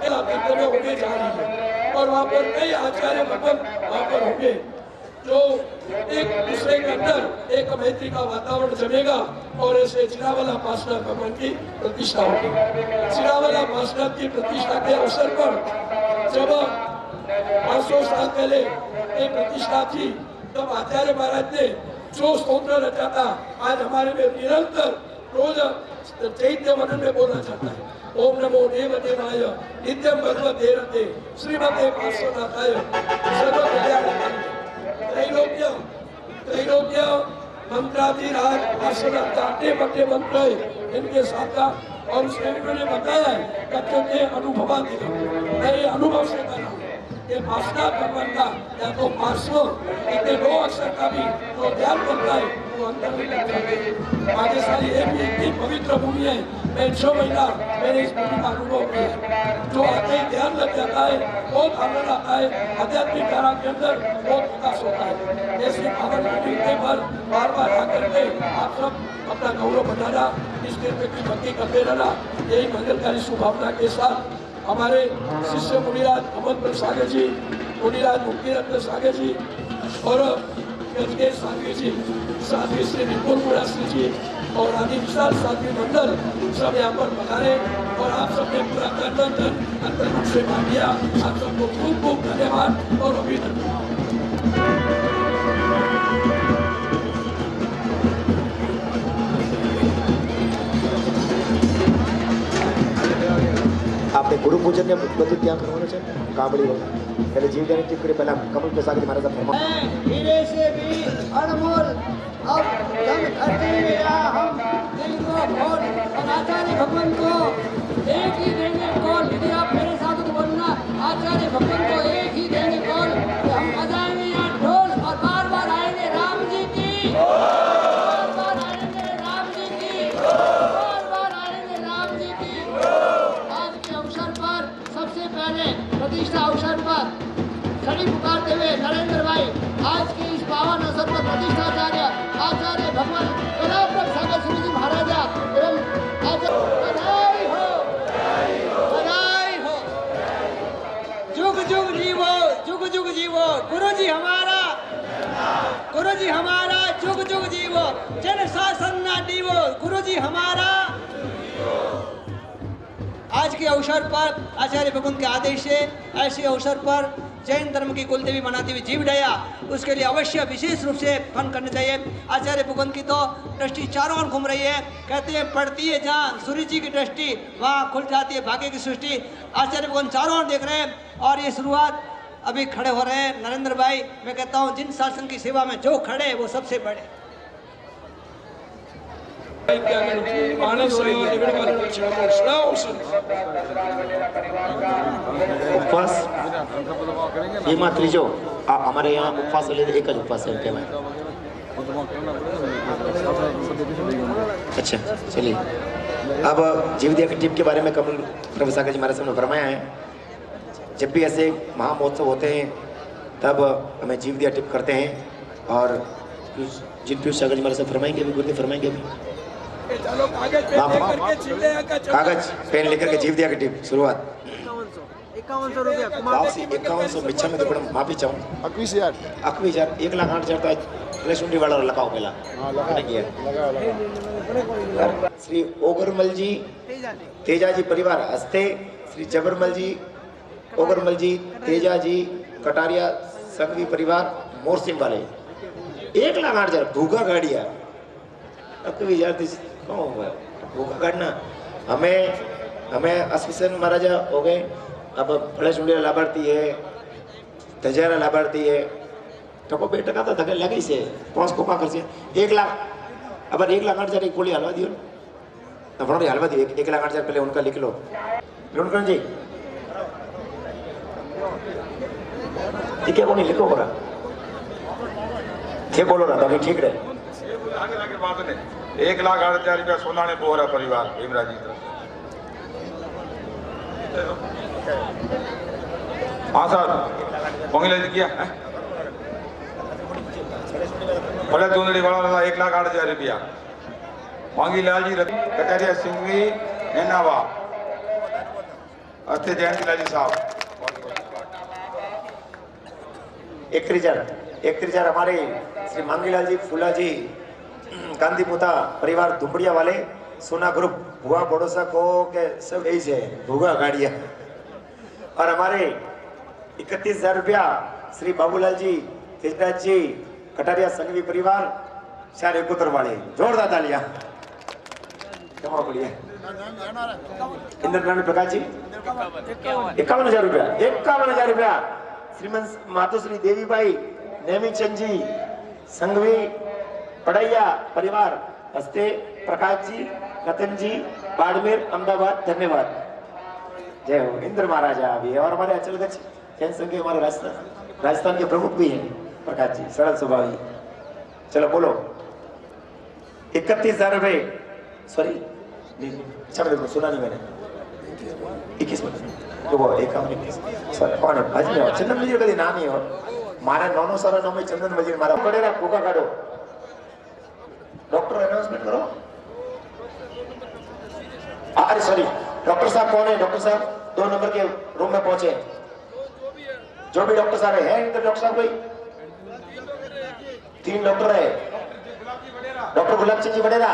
तीर्थ में होने जा रही है और वहाँ पर कई आचार्य भगवान वहाँ पर होंगे जो एक दूसरे के अंदर एक मैत्री का वातावरण जमेगा और ऐसे चिरावाला पार्षद भगवान की प्रतिष्ठा होगी। चिरावाला पार्षद की प्रतिष्ठा के अवसर पर जब 500 साल पहले ये प्रतिष्ठा थी तब आचार्य महाराज ने जो स्तोत्र रचा था आज हमारे में निरंतर रोज चैत्य मनन में बोलना चाहता है। ओम नमो देव देवाय नित्यम भगवते रते श्रीमते पार्श्वनाथाय सर्व मंत्रा जी राज पार्षद चाटे बटे बन गए इनके साथ था और उसने मैंने बताया कि मैं अनुभव से कर रहा हूँ ये भाषा भगवान का या तो पार्श्व इतने 2 अक्षर का भी जो ध्यान करता है वो अंतर में जाता है। भाग्यशाली ये भी इतनी पवित्र भूमि है। मैं 6 महीना मैंने इस भूमि का अनुभव किया। जो आते ही ध्यान लग जाता है बहुत आनंद आता है। आध्यात्मिक धारा के अंदर बहुत विकास होता है। ऐसी पावन भूमि पर बार बार आकर के आप सब अपना गौरव बढ़ाना इस निर्णय की भक्ति करते रहना यही मंगलकारी शुभभावना के साथ हमारे शिष्य मुनिराज अमर सागर जी, मुनिराज मुक्ति रत्न सागर जी और गजगेश सागर जी, साध्वी श्री विपुल मुराश्री जी और आदि विशाल साध्वी मंडल सब यहाँ पर पधारे और आप सबने पूरा अंतर्मुख से भाग लिया। आप सबको खूब खूब धन्यवाद और अभिनंदन। આપણે ગુરુ પૂજન ને બધું ત્યાં કરવાનું છે કાબળી એટલે જીવદાની ટીપ કરી પહેલા કમલ પ્રસાદ महाराज फरमा हीरे से भी अनमोल अब जब धरती में हम दिल को खोल और आचार्य भगवान को एक ही देंगे कॉल। यदि आप मेरे साथ तो बोलना आचार्य भगवान को एक ही देंगे कॉल कि हम बजाएंगे यहाँ ढोल और बार बार आएंगे राम जी की, बार बार आएंगे राम जी की, बार बार आएंगे राम जी की। आज के अवसर पर सबसे पहले प्रतिष्ठा अवसर पर खड़ी पुकारते हुए नरेंद्र भाई आज के इस पावन अवसर पर प्रतिष्ठाचार्य आचार्य भगवान कलाप्रभ सागर श्री जी महाराजा एवं बधाई हो, बधाई हो। जुग जुग जीवो, जुग जुग जीवो, गुरु जी हमारा, गुरु जी हमारा, जुग जुग जीवो, जन शासन ना दीवो, गुरु जी हमारा। आज के अवसर पर आचार्य भगवान के आदेश से ऐसे अवसर पर जैन धर्म की कुलदेवी मनाती हुई जीवदया उसके लिए अवश्य विशेष रूप से फन करना चाहिए। आचार्य भगवान की तो दृष्टि चारों ओर घूम रही है। कहते हैं पढ़ती है जहाँ सूर्य जी की दृष्टि वहाँ खुल जाती है भाग्य की सृष्टि। आचार्य भगवान चारों ओर देख रहे हैं और ये शुरुआत अभी खड़े हो रहे हैं नरेंद्र भाई। मैं कहता हूँ जिन शासन की सेवा में जो खड़े हैं वो सबसे बड़े। ઉપવાસ એમાં ત્રીજો અમારે यहाँ उपवास एक જ उपवास है कहेवाय। अच्छा चलिए अब जीवदया की टीम के बारे में कमल प्रभु सागर जी हमारे सामने फरमाया है। जब भी ऐसे महामहोत्सव होते हैं तब हमें जीवदया टिप करते हैं और पीयूष सागर जी हमारे साथ फरमाएंगे भी, गुरुदेव फरमाएंगे भी। कागज पेन लेकर के जीवदया की टिप शुरुआत 5100 रुपया 5100 मिच्छा में तो बड़ा माफी चाहूँ 21,000 1,08,000 तो प्लेसुंडी वाला लगाओ पहला श्री ओगरमल जी तेजा जी परिवार हस्ते श्री जबरमल जी ओगरमल जी तेजा जी कटारिया संघवी परिवार मोरसिंह वाले 1,08,000 भूगा गाड़िया 21,000 कौन हुआ भूगा गाड़ना। हमें अस्मिसन महाराजा हो गए। अब फलेश उंडिया लाभार्थी है, तजारा लाभार्थी है, टको 2% तो धक्के लगी से 5 कोपा कर से 1 लाख। अब 1,08,000 एक गोली हलवा दियो ना फड़ो हलवा दियो 1,08,000 पहले उनका लिख लो लुणकरण जी ठीक है कोनी लिखो बोला थे बोलो ना तो ठीक रहे। 1,08,000 रुपया सोनाने बोहरा परिवार भीमराज जी हाँ सर मंगले जी किया भले चूंदड़ी वाला 1,08,000 रुपया मांगी लाल जी कटारिया सिंघवी नैनावा अस्ते जयंती लाल जी साहब 1,000 हमारे श्री मांगीलाल जी फूला जी गांधी पोता परिवार धुपड़िया वाले सोना ग्रुप भुआ पड़ोसा को के सब ऐसे भूगा गाड़िया। और हमारे 31,000 रुपया श्री बाबूलाल जी तेजराज जी कटारिया संघवी परिवार 4 एकोतर वाले जोरदार तालियां कमा पड़ी है। इंद्रनारायण प्रकाश जी 51,000 रुपया 51,000 रुपया श्रीमंत मातोश्री देवी भाई नेमी चंद जी संघवी पढ़ैया परिवार हस्ते प्रकाश जी, रतन जी, बाड़मेर, अहमदाबाद, धन्यवाद। जय हो। इंद्र महाराजा भी है और हमारे अचल गच्छ जैन संघ के हमारे राजस्थान के प्रमुख भी हैं प्रकाश जी, सरल स्वभाव। चलो बोलो 31,000 रुपए, सॉरी अच्छा मेरे को सुना नहीं मैंने, 21 तो वो 51 सर कौन है आज में चंदन मजीर कभी नाम ही हो मारा 9 सारा नाम में चंदन मजीर मारा पड़ेगा भूखा काटो डॉक्टर अनाउंसमेंट करो। अरे सॉरी डॉक्टर साहब कौन है? डॉक्टर साहब 2 नंबर के रूम में पहुंचे, जो भी डॉक्टर साहब है इधर डॉक्टर साहब कोई 3 डॉक्टर है, डॉक्टर गुलाब चंद जी वडेरा,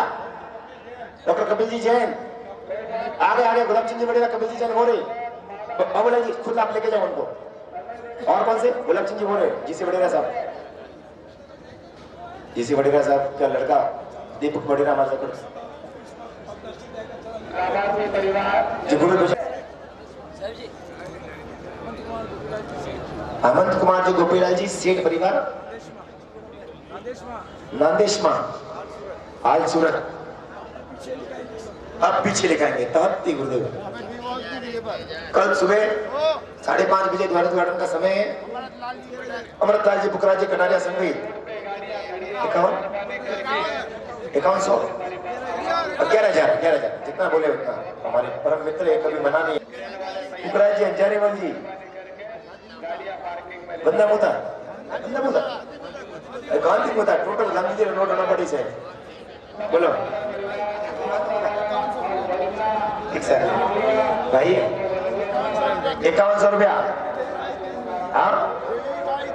डॉक्टर कपिल जी जैन, आगे गुलाब चंद जी वडेरा, कपिल जी जैन हो रहे, बाबूलाल जी खुद आप लेके जाओ उनको। और कौन से? गुलाब चंद जी हो रहे, जीसी वडेरा साहब, जीसी वडेरा साहब का लड़का दीपक वडेरा हमारे हेमंत कुमार जी, गोपीलाल जी, सेठ परिवार, नांदेशमा, आज सूरत, अब पीछे लिखाएंगे तहत्ती गुरुदेव। कल सुबह 5:30 बजे द्वार उद्घाटन का समय है। अमृतलाल जी, पुखराज जी, कटारिया संगीत 5100 11,000 जितना बोले उतना। हमारे परम मित्र है, कभी मना नहीं। पुखराज जी, अंजारीवाल जी, बंदा मुता गांधी मुता, टोटल गांधी जी नोट आना पड़ी से बोलो ठीक सर भाई 5100 रुपया। हाँ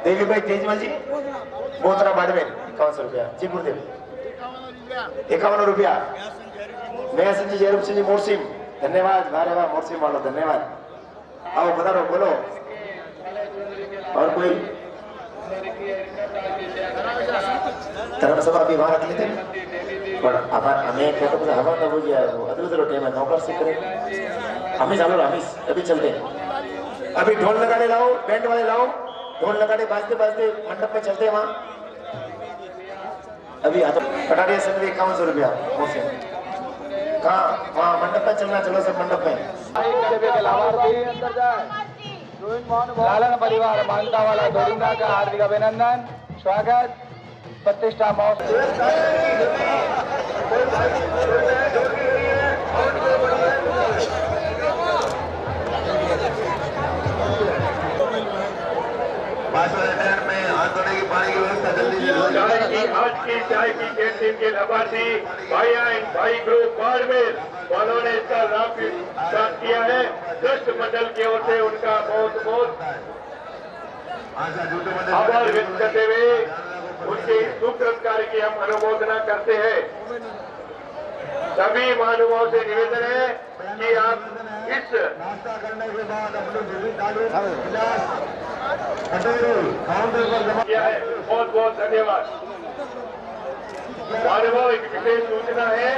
देवी भाई तेजमल जी, बोतरा बाड़मेर 5100 रुपया जी गुरुदेव, 51 रुपया। मैं संजय जयरूप सिंह जी मोरसिम, धन्यवाद। वाह वाह मोरसिम वालों धन्यवाद। आओ बता रहो बोलो। और कोई धर्म सभा भी वहां रख लेते पर हमें क्या तो हवा ना हो जाए, अदर टाइम है नौकर से करें हमें चालो हमें अभी चलते हैं। अभी ढोल लगाने लाओ, बैंड वाले लाओ, ढोल लगाने बाजते बाजते मंडप में चलते हैं वहां। अभी कटारिया संघ 5100 रुपया कहाँ वहाँ मंडप में चलना, चलो सब मंडप में। लालन परिवार मानता वाला दोरिंदा का हार्दिक अभिनंदन, स्वागत, प्रतिष्ठा महोत्सव। चाय की कैंटीन के लाभार्थी भाई भाई ग्रुप बाड़मेर वालों ने इसका लाभ प्राप्त किया है। ट्रस्ट मंडल की ओर से उनका बहुत बहुत आभार व्यक्त करते हुए उनके सुकृत कार्य की हम अनुमोदना करते हैं। सभी महानुभावों से निवेदन है कि आप इस नाश्ता करने के बाद किया है। बहुत बहुत धन्यवाद। महानुभाव एक विशेष सूचना है,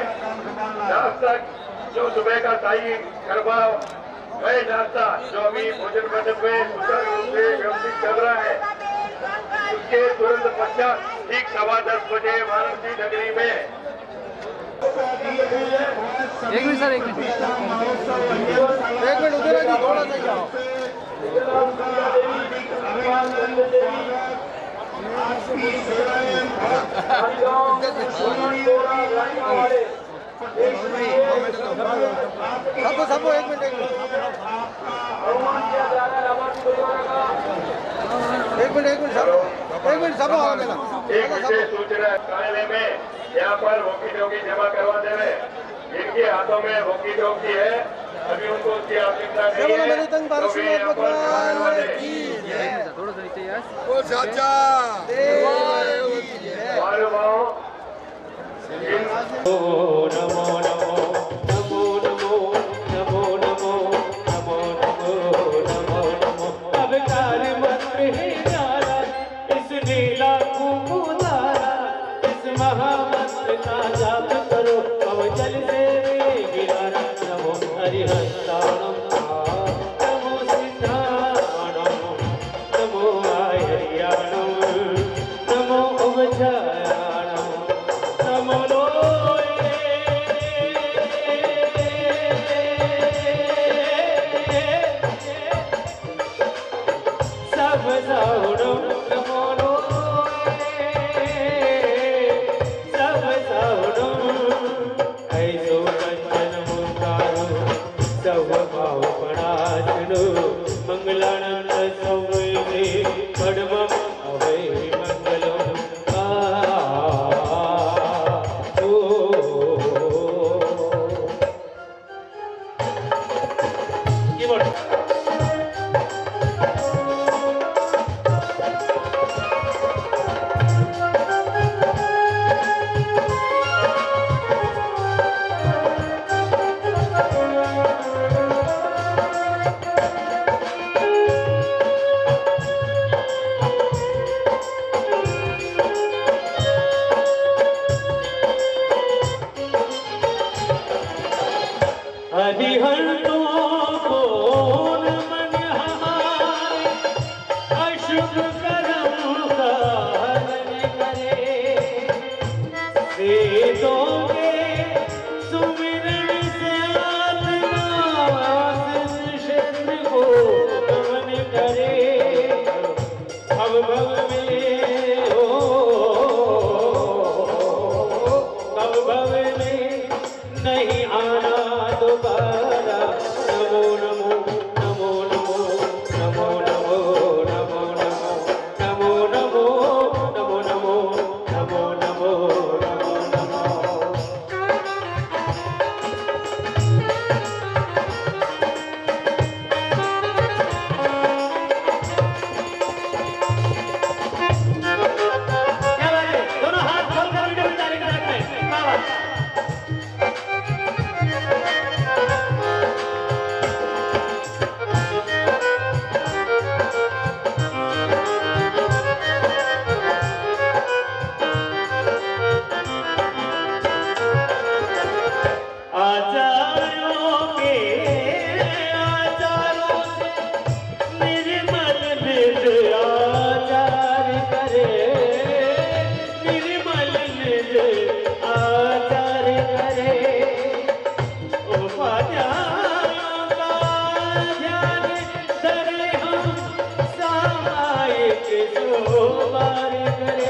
नाश्ता जो सुबह का शाही गरबा वह नाश्ता जो अभी भोजन मंडप में सुचारू रूप से व्यवस्थित चल रहा है, उसके तुरंत पश्चात ठीक 10:15 बजे वाराणसी नगरी में एक मिनट सर, एक मिनट उधर है, थोड़ा सा जाओ। सबको एक मिनट सब एक विशेष सूचना कार्यालय में यहाँ पर वोकी टोकी जमा करवा देवे। जिनके हाथों में वोकी टोकी है अभी उनको उसकी आवश्यकता नहीं है, तो वे यहाँ पर करवा दें। थोड़ा सा नीचे यार। साहुडो नमो सब साहुडो ऐसो बचन मुकारो सब भाव पणाचनो मंगलानंद सौवे पड़म अवे मंगलो हरिहंतो कौन मन हमारे अशुभ कर्म का हरण करे वेदों के सुमिरन से आत्मा शस्त्र को दमन करे भव भव में भव भव में नहीं आना दोबारा नमो नमो नमो नमो नमो नमो नमो नमो नमो नमो नमो नमो नमो नमो क्या बात है दोनों हाथ खोलकर वीडियो बना रहे हैं क्या बात आचार्यों के आचारों से निर्मल निज आचार करे निर्मल निज आचार करे उपाध्यायों का ध्यान धरे हम सामायिक सोबार करे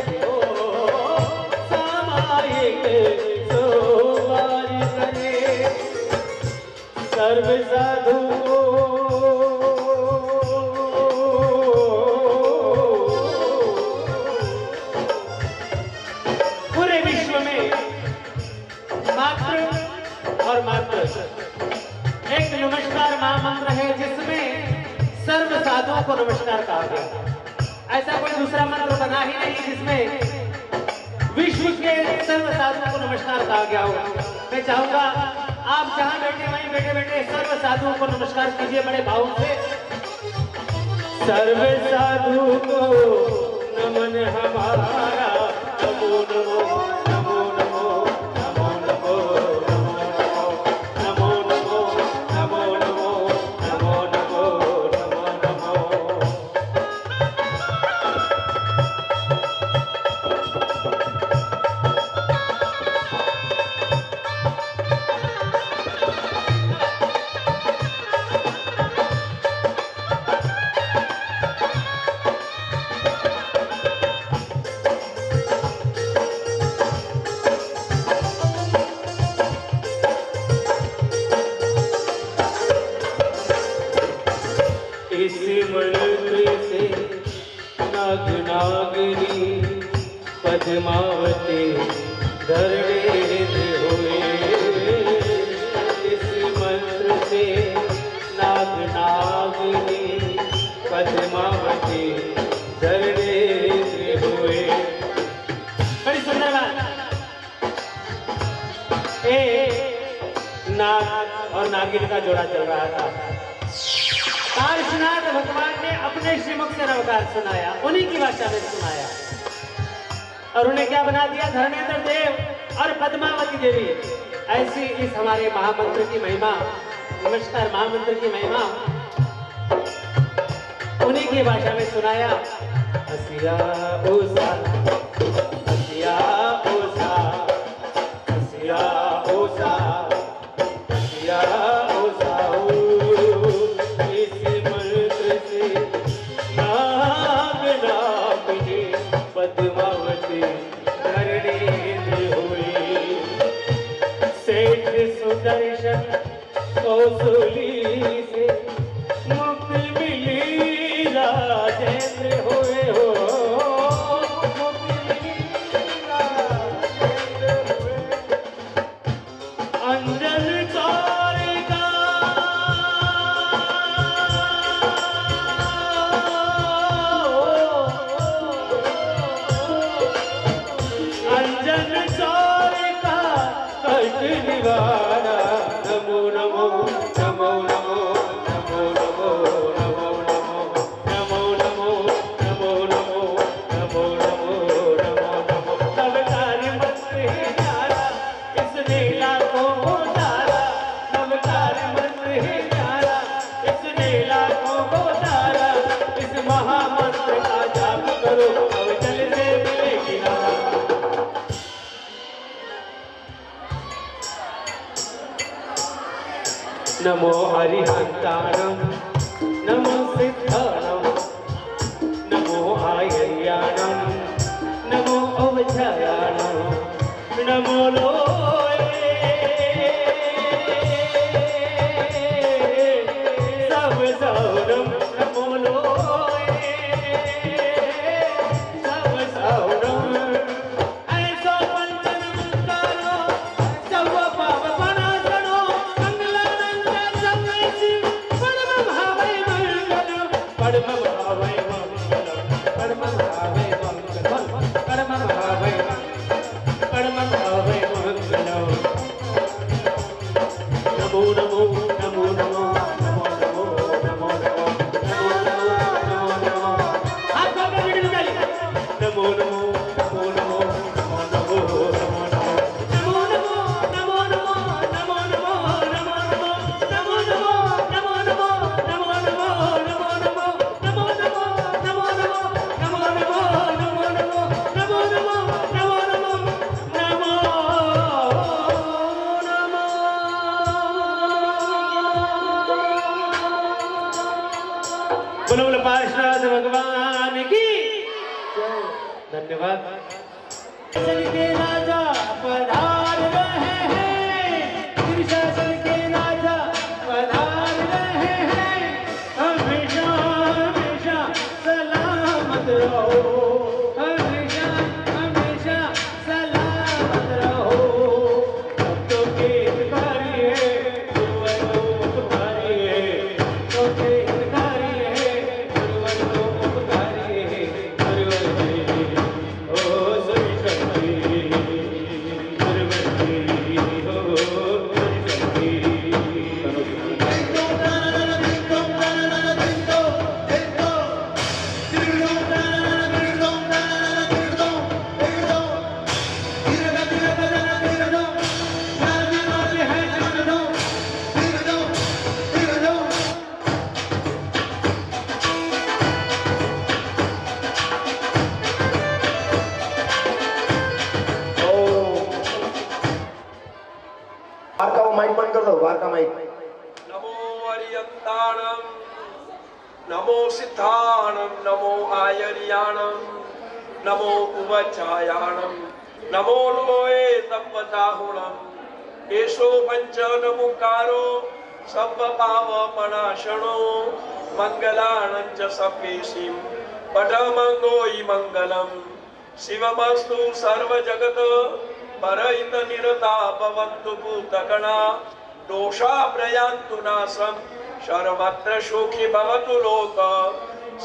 सामायिक सोबार करे सर्व साधु पूरे विश्व में मात्र और मात्र एक नमस्कार महामंत्र है जिसमें सर्व साधुओं को नमस्कार कहा गया। ऐसा कोई दूसरा मंत्र बना ही नहीं जिसमें विश्व के सर्व साधुओं को नमस्कार कहा गया हो। मैं चाहूंगा आप जहां बैठे वहीं बैठे बैठे सर्व साधुओं को नमस्कार कीजिए बड़े भाव से। सर्व साधु को नमन हमारा नमो नमो नमो नमो नमो नमो नमो नमो नमो नमो नमो नमो नमो नमो इस मंत्र से नाग नागिनी पद्मावती धरणे हुए। इस मंत्र से नाग नागिनी पद्मावती धरणे हुए। बड़ी सुंदर बात। नाग और नागिन का जोड़ा चल रहा था। काशीनाथ भगवान ने अपने श्रीमुख से नवकार सुनाया, उन्हीं की भाषा में सुनाया और उन्हें क्या बना दिया, धरणेंद्र देव और पद्मावती देवी। ऐसी इस हमारे महामंत्र की महिमा, नमस्कार महामंत्र की महिमा उन्हीं की भाषा में सुनाया। हसिया ओसा हसिया ओसा हसिया ओसा हसिया ओसा। इस मंत्र से नाग नमो अरिहंताणं नमो सिद्धाणं नमो आयर्याणं नमो अवचराणं नमो लोये सवसौरं नमो लोये सवसौरं ऐसो पंचनमस्कारो सर्व पाप विनाशनो मंगलानंद सर्वेषु परम भावै मंगलम परम भावै मंगलम परम भावै मंगलम परम भावै मंगलम नमो नमो नमो नमो नमो नमो नमो नमो नमो नमो हाथ में बिगड़ गई नमो नमो नमो नमो नमो नमो नमो नमो नमो नमो नमो नमो नमो नमो नमो नमो नमो नमो नमो बोलो बोलो पार्षद भगवान की धन्यवाद। शासन के राजा पधार रहे हैं, शासन के राजा पधार रहे हैं, हमेशा हमेशा सलामत रहो, हमेशा हमेशा सलामत रहो। भक्तों के हितकारी है गुरुवरोपकारी है, भक्तों के हितकारी है गुरुवरोपकारी है, गुरुवरी ओ सुनी शक्ति, गुरुवरी हो सुनी शक्ति। वार्का माइक बंद कर दो, वार्का माइक। नमो अरियंताणं नमो सिद्धाणं नमो आयर्याणं नमो उवचायाणं नमो लोये तपताहुणं एषो पंचनमुकारो सर्वपावपनाशनो मंगलानं च सपेशिं पठमङ्गोयि मंगलम् शिवमस्तु सर्वजगत परहित निरता भवन्तु भूतगणा दोषा प्रयान्तु नाशं सर्वत्र सुखी भवतु लोक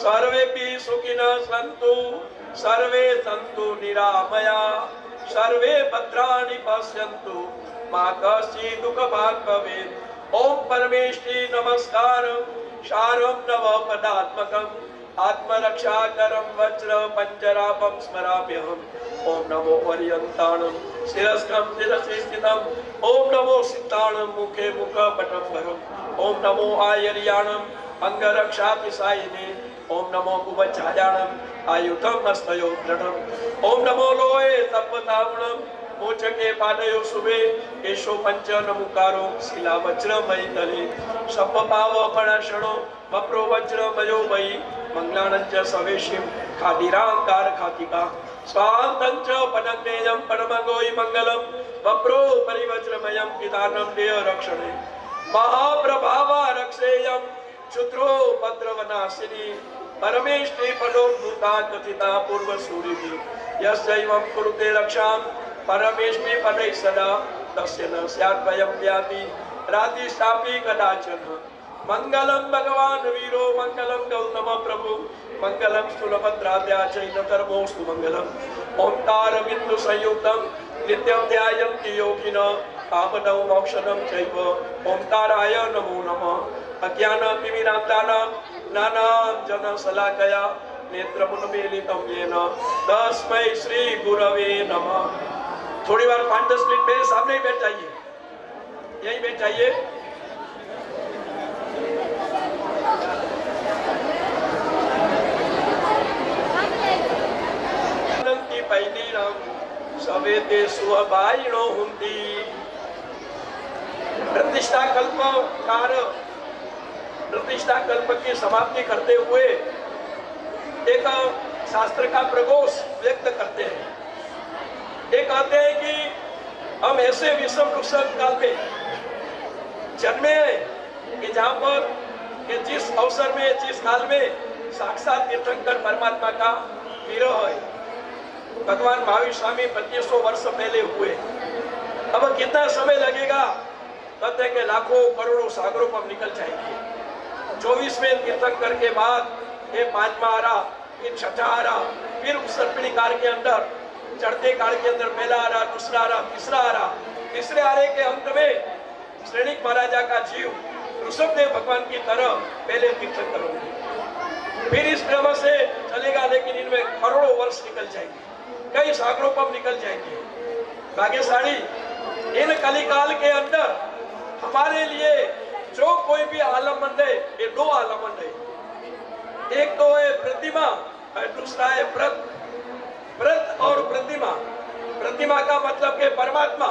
सर्वेपि सुखिनः सन्तु सर्वे सन्तु निरामया सर्वे भद्राणि पश्यन्तु मा कश्चित् दुःखभाग् भवेत्। ओम परमेष्टि नमस्कारं शारं नवपदात्मकम् आत्मरक्षाकरं वज्र पंजरापं स्मराम्यहम्। ओम नमो पर्यन्ताणं शिरस्कं शिरसि स्थितम् ओम नमो सिद्धाणं मुखे मुखपटम्बरम् ओम नमो आयर्याणं अंगरक्षातिसायिने ओम नमो कुवचायाणं आयुधं हस्तयो दृढम् ओम नमो लोये तपतावणं मोचके पादयो शुभे एषो पंचनमुकारो शिला वज्रमयी तले सप्पपावपणाशनो वप्रो वज्रमयो मयि मंगलानं च सवेशिं खादिरांकार खातिका स्वान्तं च पदग्नेयं परमगोयि मंगलम् वप्रो परिवज्रमयं पितानं देय रक्षणे महाप्रभावा रक्षेयं क्षुद्रो भद्रवनाशिनी परमेष्टि पदोद्भूता कथिता पूर्वसूरिभिः यस्यैवं कुरुते रक्षां परमेष्टि पदैः सदा तस्य न स्यात् भयं व्याधि रातिशापि कदाचन। मंगलम भगवान वीरो मंगलम गौतम प्रभु मंगलम स्थूलभद्राद्या चैतधर्मोऽस्तु मंगलम ओंकार बिंदु संयुक्तम नित्यं ध्यायन्ति योगिनः आपदौ मोक्षदं चैव ओंकाराय नमो नमः। अज्ञानतिमिरान्तानां ज्ञानाञ्जनशलाकया नेत्रमुन्मीलितं येन तस्मै श्री गुरवे नमः। थोड़ी बार 5-10 मिनट मेरे सामने ही बैठ जाइए, यहीं बैठ जाइए। सवेते सुअबाइणो हुंदी प्रतिष्ठा कल्प की समाप्ति करते हुए एक शास्त्र का प्रघोष व्यक्त करते हैं। ये कहते हैं कि हम ऐसे विषम दुष्म काल में जन्मे कि जहां पर कि जिस अवसर में, जिस काल में साक्षात तीर्थंकर परमात्मा का विरह है। भगवान महावीर स्वामी 2500 वर्ष पहले हुए। अब कितना समय लगेगा? कहते हैं कि लाखों करोड़ों सागरों पर निकल जाएंगे। 24वें तीर्थंकर के बाद ये 5वां आरा, फिर 6ठा आरा, फिर उत्सर्पिणी काल के अंदर, चढ़ते काल के अंदर पहला आरा, दूसरा आरा, तीसरा आरा। तीसरे आरे के अंत में श्रेणिक महाराजा का जीव ऋषभदेव भगवान की तरह पहले तीर्थंकर होंगे। फिर इस क्रम से चलेगा, लेकिन इनमें करोड़ों वर्ष निकल जाएंगे, कई सागरों पर निकल जाएंगे। भाग्यशाली इन कलिकाल के अंदर हमारे लिए जो कोई भी आलमबंद है, ये 2 आलमबंद है। एक तो है प्रतिमा और दूसरा है व्रत। व्रत और प्रतिमा, प्रतिमा का मतलब के परमात्मा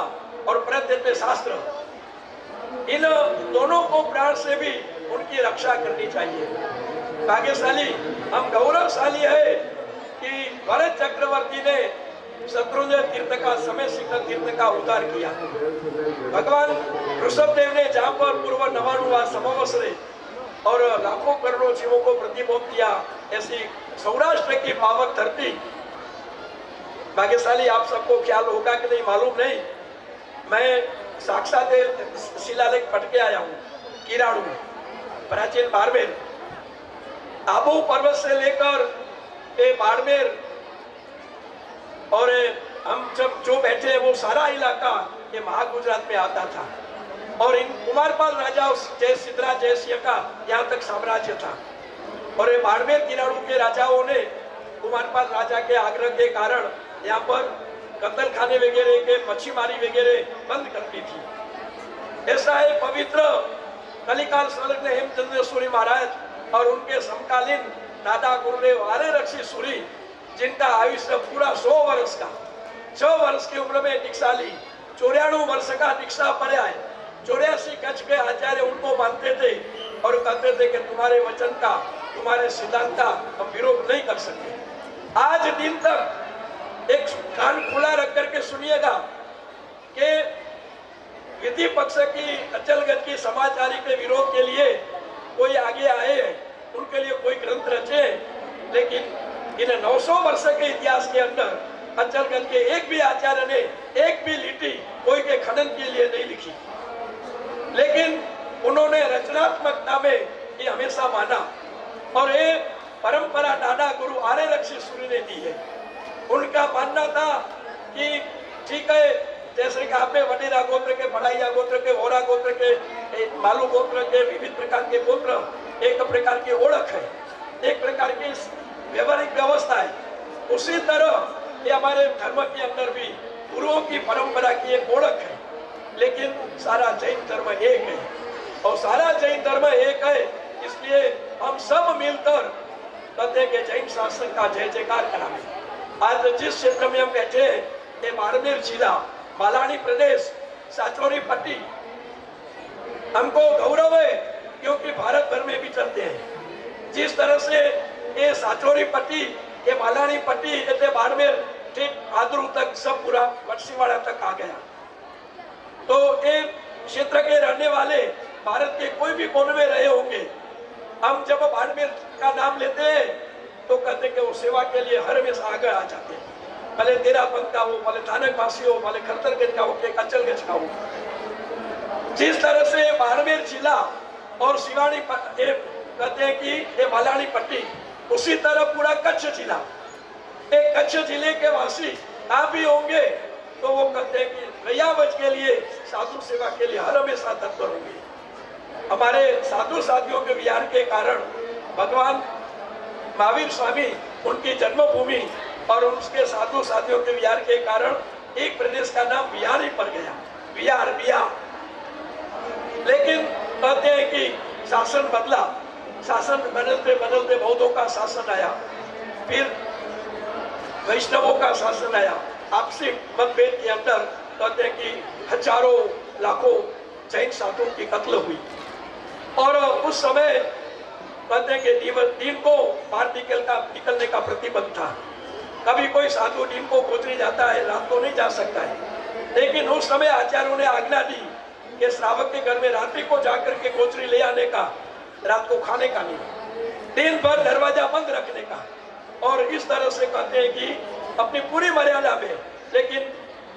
और व्रत है शास्त्र। इन दोनों को प्राण से भी उनकी रक्षा करनी चाहिए। भाग्यशाली हम गौरवशाली है कि भरत चक्रवर्ती ने शत्रुंजय तीर्थ का, समय शिखर तीर्थ का उद्धार किया। भगवान ऋषभदेव ने जहाँ पर पूर्व 99वां समवस्त्र और लाखों करोड़ों जीवों को प्रतिबोध किया, ऐसी सौराष्ट्र की पावन धरती। भाग्यशाली आप सबको ख्याल होगा कि नहीं मालूम नहीं, मैं साक्षात शिलालेख पढ़ के आया हूँ। किराड़ू प्राचीन बाड़मेर, आबू पर्वत से लेकर ये बाड़मेर और हम जब जो बैठे वो सारा इलाका ये महागुजरात में आता था। और इन कुमारपाल राजा जय सिद्धराज जय सिंह का यहाँ तक साम्राज्य था। और ये बाड़मेर किराड़ू के राजाओं ने कुमारपाल राजा के आग्रह के कारण यहाँ पर कत्ल खाने वगैरह के, मच्छीमारी वगैरह बंद कर दी थी। ऐसा है पवित्र कलिकाल संलग्न हेमचंद्रेश्वरी महाराज और उनके समकालीन दादा गुरुदेव आर्य रक्षी सूरी, जिनका आयुष्य पूरा 100 वर्ष का, 6 वर्ष की उम्र में दीक्षा ली, 94 वर्ष का दीक्षा पर्याय, 84 गज के आचार्य उनको मानते थे और कहते थे कि तुम्हारे वचन का, तुम्हारे सिद्धांत का हम विरोध नहीं कर सकते। आज दिन तक एक कान खुला रख करके सुनिएगा कि विधि पक्ष की अचलगत की समाचारी के विरोध के लिए कोई आगे आए, उनके लिए कोई ग्रंथ रचे, लेकिन इन 900 वर्ष के इतिहास के अंदर अचलगत के एक भी आचार्य ने एक भी लिपि कोई के खनन के लिए नहीं लिखी। लेकिन उन्होंने रचनात्मकता में ये हमेशा माना और ये परंपरा दादा गुरु आर्य रक्षी सूरी ने दी है। उनका मानना था कि ठीक है, जैसे कि आपने वडेरा गोत्र के, बढ़ाइया गोत्र के, वोरा गोत्र के, मालू गोत्र के, विविध प्रकार के गोत्र एक प्रकार की ओळख है, एक प्रकार की व्यवहारिक व्यवस्था है। उसी तरह ये हमारे धर्म के अंदर भी गुरुओं की परंपरा की एक ओळख है। लेकिन सारा जैन धर्म एक है और सारा जैन धर्म एक है, इसलिए हम सब मिलकर कहते हैं कि जैन शासन का जय जयकार करावे। आज जिस क्षेत्र में हम बैठे हैं ये बाड़मेर जिला, मालानी प्रदेश, साचोरी पट्टी, हमको गौरव है क्योंकि भारत भर में भी चलते हैं। जिस तरह से ये साचोरी पट्टी, ये मालानी पट्टी, ये बाड़मेर ठीक आदरू तक सब पूरा बरसीवाड़ा तक आ गया। तो ये क्षेत्र के रहने वाले भारत के कोई भी कोने में रहे होंगे, हम जब बाड़मेर का नाम लेते हैं तो कहते हैं कि वो सेवा के लिए हर हमेशा आगे आ जाते हैं। भले देरापंथ का हो, भले थानक वासी हो, भले खरतरगंज का हो, के अचलगंज का हो। जिस तरह से बाड़मेर जिला और सिवानी कहते हैं कि ये मालानी पट्टी, उसी तरह पूरा कच्छ जिला, एक कच्छ जिले के वासी आप भी होंगे तो वो कहते हैं कि रैयावज के लिए, साधु सेवा के लिए हर हमेशा तत्पर होंगे। हमारे साधु साथियों के विहार के कारण भगवान महावीर स्वामी, उनकी जन्मभूमि और उसके साधु साथियों के विहार के कारण एक प्रदेश का नाम बिहार ही पड़ गया, बिहार बिहार। लेकिन कहते हैं कि शासन बदला, शासन बदलते बदलते बौद्धों का शासन आया, फिर वैष्णवों का शासन आया। आपसी मतभेद के अंदर कहते हैं कि हजारों लाखों जैन साधुओं की कत्ल हुई। और उस समय कहते हैं कि दिन को बाहर निकलने का प्रतिबंध था। कभी कोई साधु दिन को गोचरी जाता है, रात को नहीं जा सकता है। लेकिन उस समय आचार्यों ने आज्ञा दी कि श्रावक के घर में रात्रि को जाकर के गोचरी ले आने का, रात को खाने का नहीं, दिन भर दरवाजा बंद रखने का। और इस तरह से कहते हैं कि अपनी पूरी मर्यादा में, लेकिन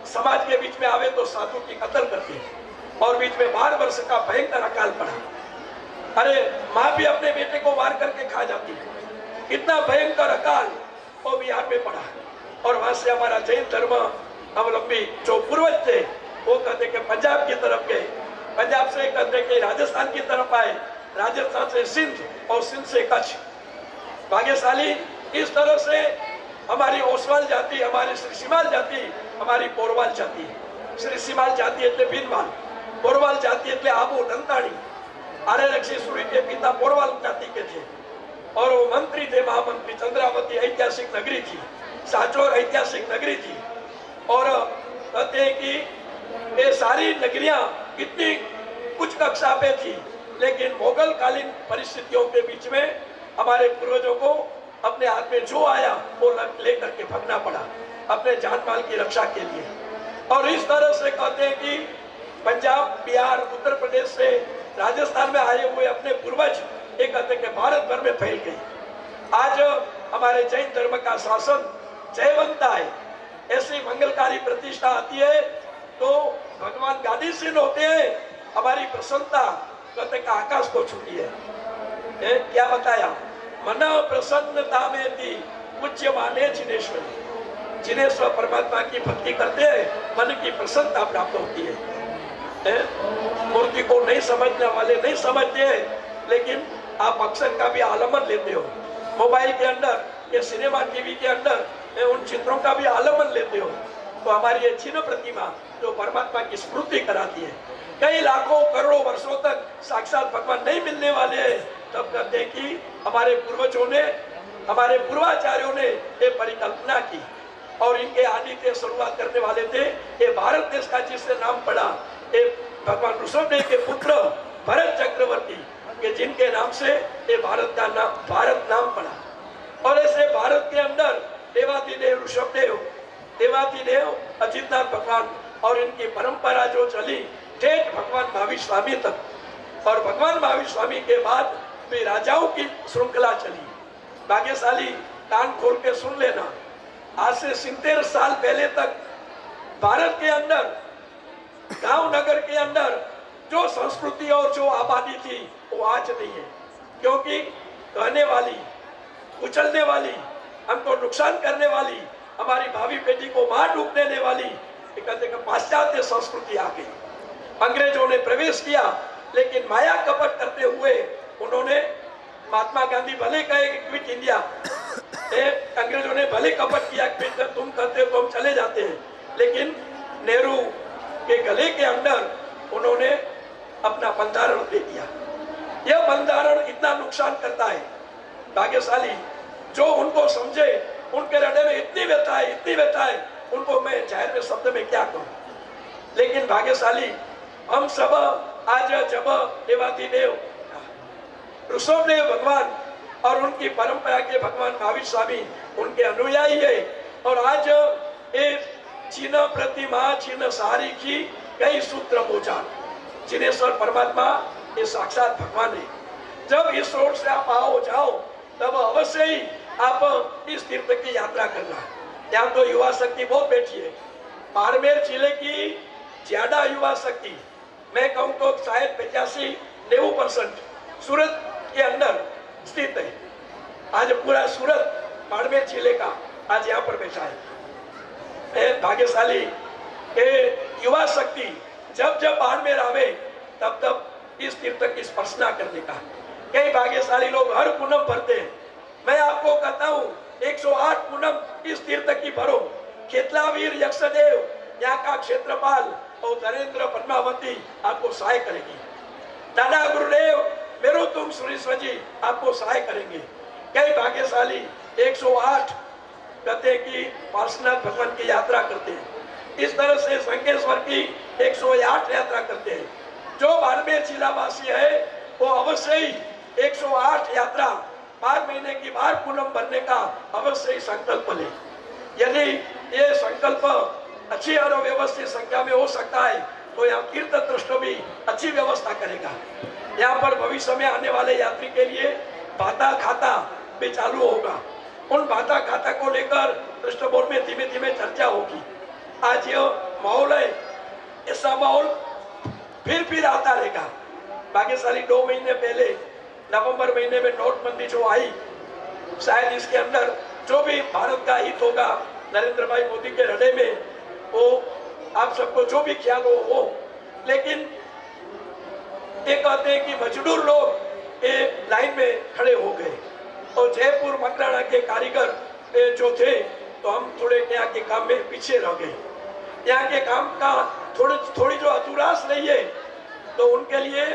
समाज के बीच में आवे तो साधु की कत्ल करते हैं। और बीच में 12 वर्ष का भयंकर अकाल पड़ा। अरे माँ भी अपने बेटे को मार करके खा जाती है। इतना भयंकर अकाल वो बिहार में पड़ा। और वहां से हमारा जैन धर्म अवलंबी जो पूर्वज थे वो कहते कि पंजाब की तरफ गए, पंजाब से कहते कि राजस्थान की तरफ आए, राजस्थान से सिंध और सिंध से कच्छ। भाग्यशाली इस तरह से हमारी ओसवाल जाति, हमारी श्री सीमाल जाति, हमारी पोरवाल जाति। श्री सीमाल जाति એટલે ભીનવાલ, पोरवाल जाति એટલે આબુ દંતાણી। आर्य ऋषि सूर्य के पिता पोरवाल जाति के थे और वो मंत्री थे, महामंत्री। चंद्रावती ऐतिहासिक नगरी थी, साचोर ऐतिहासिक नगरी थी। और कहते हैं कि ये सारी नगरियां कितनी कुछ कक्षा पे थी, लेकिन मुगल कालीन परिस्थितियों के बीच में हमारे पूर्वजों को अपने हाथ में जो आया वो लेकर के भागना पड़ा अपने जान माल की रक्षा के लिए। और इस तरह से कहते हैं कि पंजाब, बिहार, उत्तर प्रदेश से राजस्थान में आए हुए अपने पूर्वज एक कहते कि भारत भर में फैल गई। आज हमारे जैन धर्म का शासन जयवंता है। ऐसी मंगलकारी प्रतिष्ठा आती है तो भगवान गादीसीन होते हैं, हमारी प्रसन्नता कहते का आकाश को छूती है। क्या बताया? मन प्रसन्नता में थी पूज्य माने जिनेश्वर। जिनेश्वर परमात्मा की भक्ति करते हैं, मन की प्रसन्नता प्राप्त होती है। मूर्ति को नहीं समझने वाले नहीं समझते, लेकिन आप अक्षर का भी आलम्बन लेते हो। मोबाइल के अंदर या सिनेमा टीवी के अंदर उन चित्रों का भी आलम्बन लेते हो। तो हमारी ये चिन्ह प्रतिमा जो परमात्मा की स्मृति कराती है, कई लाखों करोड़ों वर्षों तक साक्षात भगवान नहीं मिलने वाले हैं, तब कहते हैं कि हमारे पूर्वजों ने, हमारे पूर्वाचार्यों ने ये परिकल्पना की। और इनके आदि के शुरुआत करने वाले थे ये भारत देश का जिससे नाम पड़ा, ये भगवान ऋषभदेव के पुत्र भरत चक्रवर्ती के जिनके नाम से ये भारत का नाम, भारत नाम पड़ा। और ऐसे भारत के अंदर देवाधिदेव ऋषभदेव, देवाधिदेव अजितनाथ भगवान और इनकी परंपरा जो चली ठेठ भगवान महावीर स्वामी तक। और भगवान महावीर स्वामी के बाद फिर राजाओं की श्रृंखला चली। भाग्यशाली कान खोल के सुन लेना, आज से 70 साल पहले तक भारत के अंदर, गांव नगर के अंदर जो संस्कृति और जो आबादी थी वो आज नहीं है। क्योंकि कहने वाली, कुचलने वाली, हमको नुकसान करने वाली, हमारी भावी पीढ़ी को मार डूब देने वाली पाश्चात्य संस्कृति आ गई। अंग्रेजों ने प्रवेश किया, लेकिन माया कपट करते हुए उन्होंने, महात्मा गांधी भले कहे कि क्विट इंडिया, अंग्रेजों ने भले कपट किया कि तुम करते हो तो हम चले जाते हैं, लेकिन नेहरू के गले के अंदर उन्होंने अपना बंधारण दे दिया। यह बंधारण इतना नुकसान करता है। भाग्यशाली जो उनको समझे, उनके हृदय में इतनी व्यथा है, इतनी व्यथा है, उनको मैं जाहिर में शब्द में क्या कहूँ। लेकिन भाग्यशाली हम सब आज जब देवाधिदेव ऋषभदेव भगवान और उनकी परंपरा के भगवान महावीर स्वामी उनके अनुयायी है। और आज एक चिन्ह प्रतिमा, चिन्ह सारी की कई सूत्र बोझा, जिनेश्वर परमात्मा ये साक्षात भगवान है। जब इस रोड से आप आओ जाओ तब अवश्य ही आप इस तीर्थ की यात्रा करना। यहाँ तो युवा शक्ति बहुत बैठी है। बाड़मेर जिले की ज्यादा युवा शक्ति, मैं कहूँ तो शायद 85-90% सूरत के अंदर स्थित है। आज पूरा सूरत बाड़मेर जिले का आज यहाँ पर बैठा है। भाग्यशाली के युवा शक्ति जब जब बाड़मेर आवे तब तब इस तीर्थ की स्पर्शना करने का। कई भाग्यशाली लोग हर पूनम भरते हैं। मैं आपको कहता हूँ 108 पूनम इस तीर्थ की भरो। खेतलावीर यक्षदेव यहाँ का क्षेत्रपाल और नरेंद्र पद्मावती आपको सहाय करेगी। दादा गुरुदेव मेरो तुम सुरेश्वर जी आपको सहाय करेंगे। कई भाग्यशाली 108 कहते की पार्श्वनाथ भगवान की यात्रा करते हैं। इस तरह से संकेश्वर की 108 यात्रा करते हैं। जो बाड़मेर जिलावासी है वो अवश्य ही 108 यात्रा 12 महीने की बार पूनम भरने का अवश्य ही संकल्प ले। यदि ये संकल्प अच्छी और व्यवस्थित संख्या में हो सकता है तो यहाँ तीर्थ ट्रस्ट भी अच्छी व्यवस्था करेगा। यहाँ पर भविष्य में आने वाले यात्री के लिए भाता खाता भी चालू होगा। उन भाता खाता को लेकर ट्रस्ट बोर्ड में धीमे धीमे चर्चा होगी। आज ये माहौल है, ऐसा माहौल फिर आता रहेगा। भाग्यशाली 2 महीने पहले नवंबर महीने में नोटबंदी जो आई, शायद इसके अंदर जो भी भारत का हित होगा नरेंद्र भाई मोदी के हृदय में, वो आप सबको जो भी ख्याल हो, लेकिन ये कहते हैं कि मजदूर लोग ये लाइन में खड़े हो गए और जयपुर मकराना के कारीगर जो थे तो हम थोड़े यहाँ के काम में पीछे रह गए। यहाँ के काम का थोड़ी जो अधूरास रही है तो उनके लिए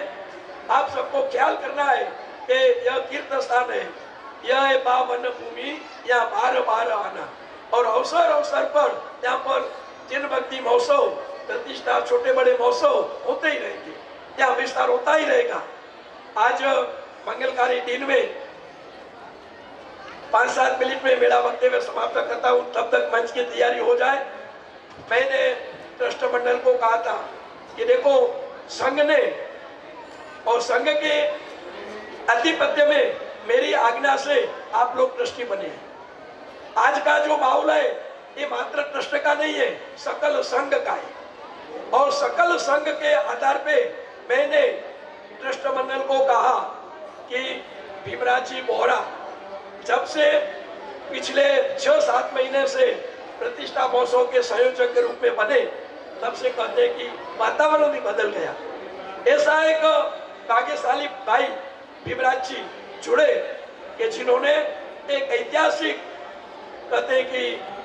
आप सबको ख्याल करना है कि यह तीर्थ स्थान है, यह पावन भूमि, यहाँ बार बार आना और अवसर पर यहाँ पर जिन भक्ति महोत्सव प्रतिष्ठा छोटे बड़े महोत्सव होते ही रहेंगे, यहाँ विस्तार होता ही रहेगा। आज मंगलकारी दिन में 5-7 मिनट में मेरा वक्तव्य समाप्त करता हूँ, तब तक मंच की तैयारी हो जाए। मैंने ट्रस्ट मंडल को कहा था कि देखो संघ ने और संघ के आधिपत्य में मेरी आज्ञा से आप लोग ट्रस्टी बने। आज का जो माहौल है ये मात्र ट्रस्ट का नहीं है, सकल संघ का है और सकल संघ के आधार पे मैंने ट्रस्ट मंडल को कहा कि भीमराज जी बोहरा जब से पिछले 6-7 महीने से प्रतिष्ठा महोत्सव के संयोजक के रूप में बने, तब से कहते हैं कि वातावरण भी बदल गया। ऐसा एक भाग्यशाली भाई भीमराज जी जुड़े कि जिन्होंने एक ऐतिहासिक कहते हैं कि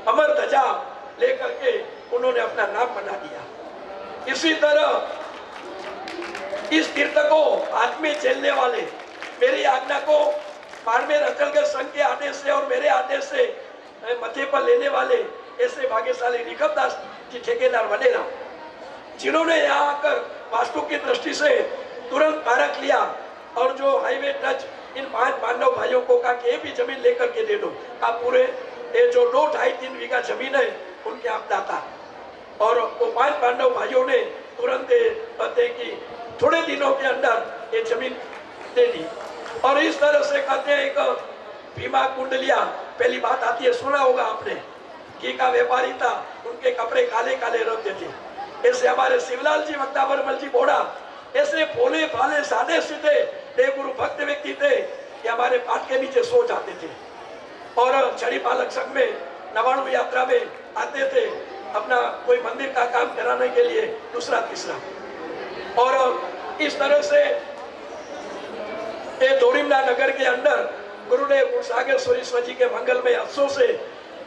अमर ध्वजा लेकर के उन्होंने अपना नाम बना दिया। इसी तरह इस तीर्थ को हाथ में झेलने वाले मेरी आज्ञा को बाड़मेर अचलगढ़ संघ के आदेश से और मेरे आदेश से मथे पर लेने वाले ऐसे भाग्यशाली रिखबदास जी ठेकेदार बनेरा, जिन्होंने यहाँ आकर वास्तु की दृष्टि से तुरंत पारख लिया और जो हाईवे टच इन 5 पांडव भाइयों को कहा कि ये भी जमीन लेकर के दे दो, आप पूरे ये जो 2-2.5-3 बीघा जमीन है उनके आप दाता, और वो 5 पांडव भाइयों ने तुरंत कहते कि थोड़े दिनों के अंदर ये जमीन दे दी। और इस तरह से कहते हैं एक भीमा कुंडलिया, पहली बात आती है, सुना होगा आपने, घी का व्यापारी था, उनके कपड़े काले काले रहते थे। ऐसे हमारे शिवलाल जी वक्तावरमल जी बोड़ा ऐसे भोले भाले सादे सीधे देवगुरु भक्त व्यक्ति थे कि हमारे पाठ के नीचे सो जाते थे और छड़ी पालक संघ में 99 यात्रा में आते थे अपना कोई मंदिर का काम कराने के लिए, दूसरा तीसरा। और इस तरह से दोरिमला नगर के अंदर गुरुदेव गुणसागर सुरेश्वर जी के मंगल में अफसों से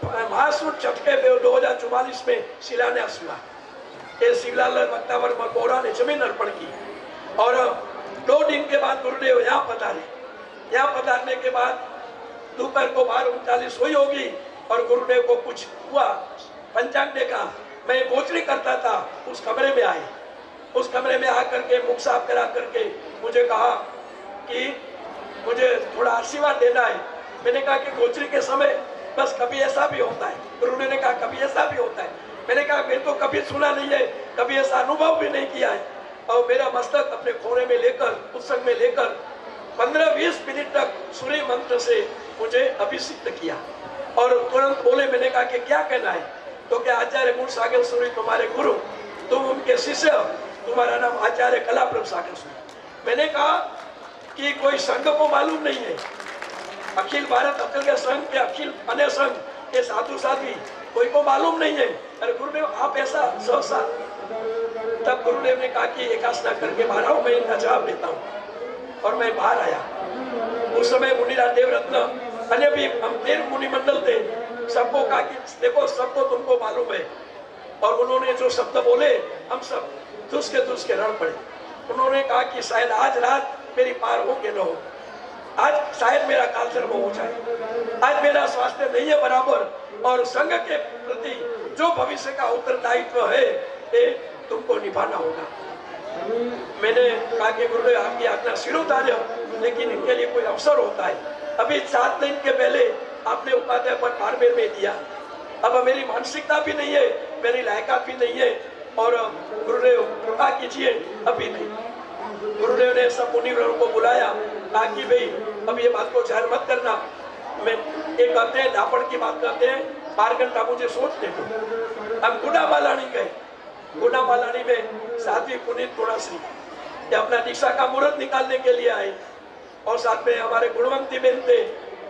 महासुद झटके 2044 में शिलान्यास हुआ। ये शिवलाल वक्तावरमल बोरा ने जमीन अर्पण की और 2 दिन के बाद गुरुदेव यहाँ पधारे। यहाँ पधारने के बाद दोपहर को 12:39 हुई होगी और गुरुदेव को कुछ हुआ, पंचांग देखा, मैं गोचरी करता था, उस कमरे में आए। उस कमरे में आकर के मुख साफ करा करके मुझे कहा कि मुझे थोड़ा आशीर्वाद देना है। मैंने कहा कि गोचरी के समय बस कभी ऐसा भी होता है। गुरुदेव ने कहा कभी ऐसा भी होता है। मैंने कहा मैं तो कभी सुना नहीं है, कभी ऐसा अनुभव भी नहीं किया है। और मेरा मस्तक अपने खोरे में लेकर, उत्संग में लेकर 15-20 मिनट तक सूर्य मंत्र से मुझे अभिषिक्त किया और तुरंत बोले, मैंने कहा कि क्या कहना है? तो क्या आचार्य गुणसागर सूर्य तुम्हारे गुरु, तुम उनके शिष्य, तुम्हारा नाम आचार्य कलाप्रभ सागर सूर्य। मैंने कहा कि कोई संघ को मालूम नहीं है, अखिल भारत अचलगढ़ संघ के अखिल अन्य संघ के साधु साध्वी कोई को मालूम नहीं है। अरे गुरुदेव आप ऐसा सहसा। तब गुरुदेव ने कहा कि एकासना करके बाहर आओ, मैं इनका जवाब देता हूँ। और मैं बाहर आया। उस समय मुनिराज देवरत्न अन्य भी हम 13 मुनि मंडल थे, सबको कहा कि देखो सबको तुमको मालूम है। और उन्होंने जो शब्द बोले हम सब धुस के रण पड़े। उन्होंने कहा कि शायद आज रात मेरी पार हो के न हो, आज शायद मेरा कालसर्प हो जाए, आज मेरा स्वास्थ्य नहीं है बराबर, और संघ के प्रति जो भविष्य का उत्तरदायित्व है ये तुमको निभाना होगा। मैंने कहा कि गुरुदेव आपकी आज्ञा सिरोधार्य, लेकिन इनके लिए कोई अवसर होता है। अभी 7 दिन के पहले आपने उपाध्याय पर बाड़मेर में दिया, अब मेरी मानसिकता भी नहीं है, मेरी लायकात भी नहीं है, और गुरुदेव कृपा कीजिए अभी नहीं। गुरुदेव ने सब मुनिवरों को बुलाया, कहा कि भाई अब ये बात को जाहिर मत करना, मैं एक कहते हैं दापड़ की बात करते हैं, 12 घंटा मुझे सोचने दो। हम गुना मालानी गए, गुना मालानी में साध्वी पुनीत गुणाश्री ये अपना दीक्षा का मुहूर्त निकालने के लिए आए, और साथ में हमारे गुणवंती बेन थे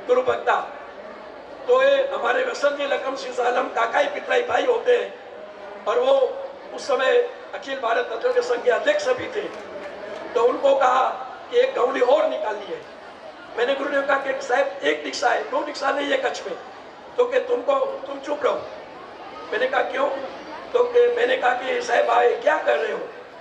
गुरु भक्ता, तो ये हमारे वसंत जी लखम सिंह सालम काकाई पितराई भाई होते हैं, और वो उस समय अखिल भारत तत्व संघ के अध्यक्ष भी थे। तो उनको कहा कि एक गौली और निकाली है। मैंने गुरुदेव कहा कि साहब एक दीक्षा है, 2 दीक्षा नहीं है कच्छ में, तो कि तुम चुप रहो। मैंने कहा क्यों? तो मैंने कहा कि साहब भाई क्या कर रहे हो?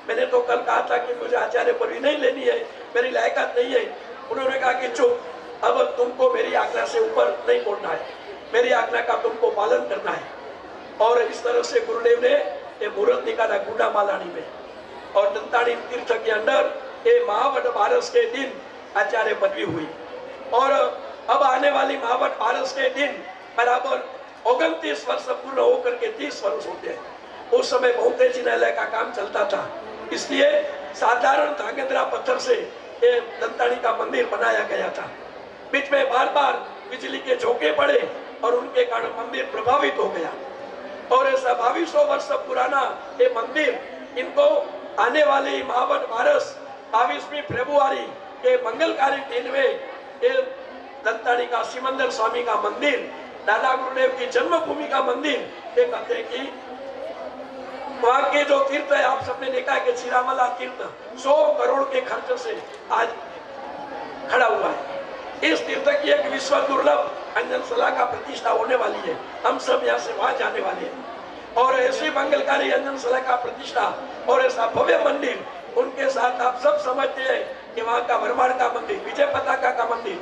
मैंने तो कल कहा था कि मुझे आचार्य पदवी नहीं लेनी है, मेरी लायकात नहीं है। उन्होंने कहा कि चुप, अब तुमको मेरी आज्ञा से ऊपर नहीं बोलना है, मेरी आज्ञा का तुमको पालन करना है। और इस तरह से गुरुदेव ने ये मुहूर्त निकाला गुना मालानी में, और दंताड़ी तीर्थ के अंदर ये महावट बारस के दिन आचार्य पदवी हुई। और अब आने वाली महावट बारस के दिन बराबर 29 वर्ष पूर्ण होकर के 30 वर्ष होते हैं। उस समय बहुत तेजी न्यायालय का काम चलता था, इसलिए साधारण धागेंद्रा पत्थर से ये दंताड़ी का मंदिर बनाया गया था। बीच में बार बार बिजली के झोंके पड़े और उनके कारण मंदिर प्रभावित हो गया। और ऐसा 2200 वर्ष पुराना ये मंदिर, इनको आने वाली महावट बारस 22वीं फरवरी के मंगलकारी दिन में ये दंताड़ी का सिमंदर स्वामी का मंदिर, दादा गुरुदेव की जन्मभूमि का मंदिर, ये कहते हैं कि वहाँ के जो तीर्थ है, आप सबने देखा है कि चिरामला तीर्थ 100 करोड़ के खर्च से आज खड़ा हुआ है। इस तीर्थ की एक विश्व दुर्लभ अंजनशला का प्रतिष्ठा होने वाली है, हम सब यहाँ से वहां जाने वाले हैं। और ऐसी मंगलकारी अंजनशला का प्रतिष्ठा और ऐसा भव्य मंदिर, उनके साथ आप सब समझते हैं कि वहाँ का भरमाड़ का मंदिर, विजय पताका का मंदिर,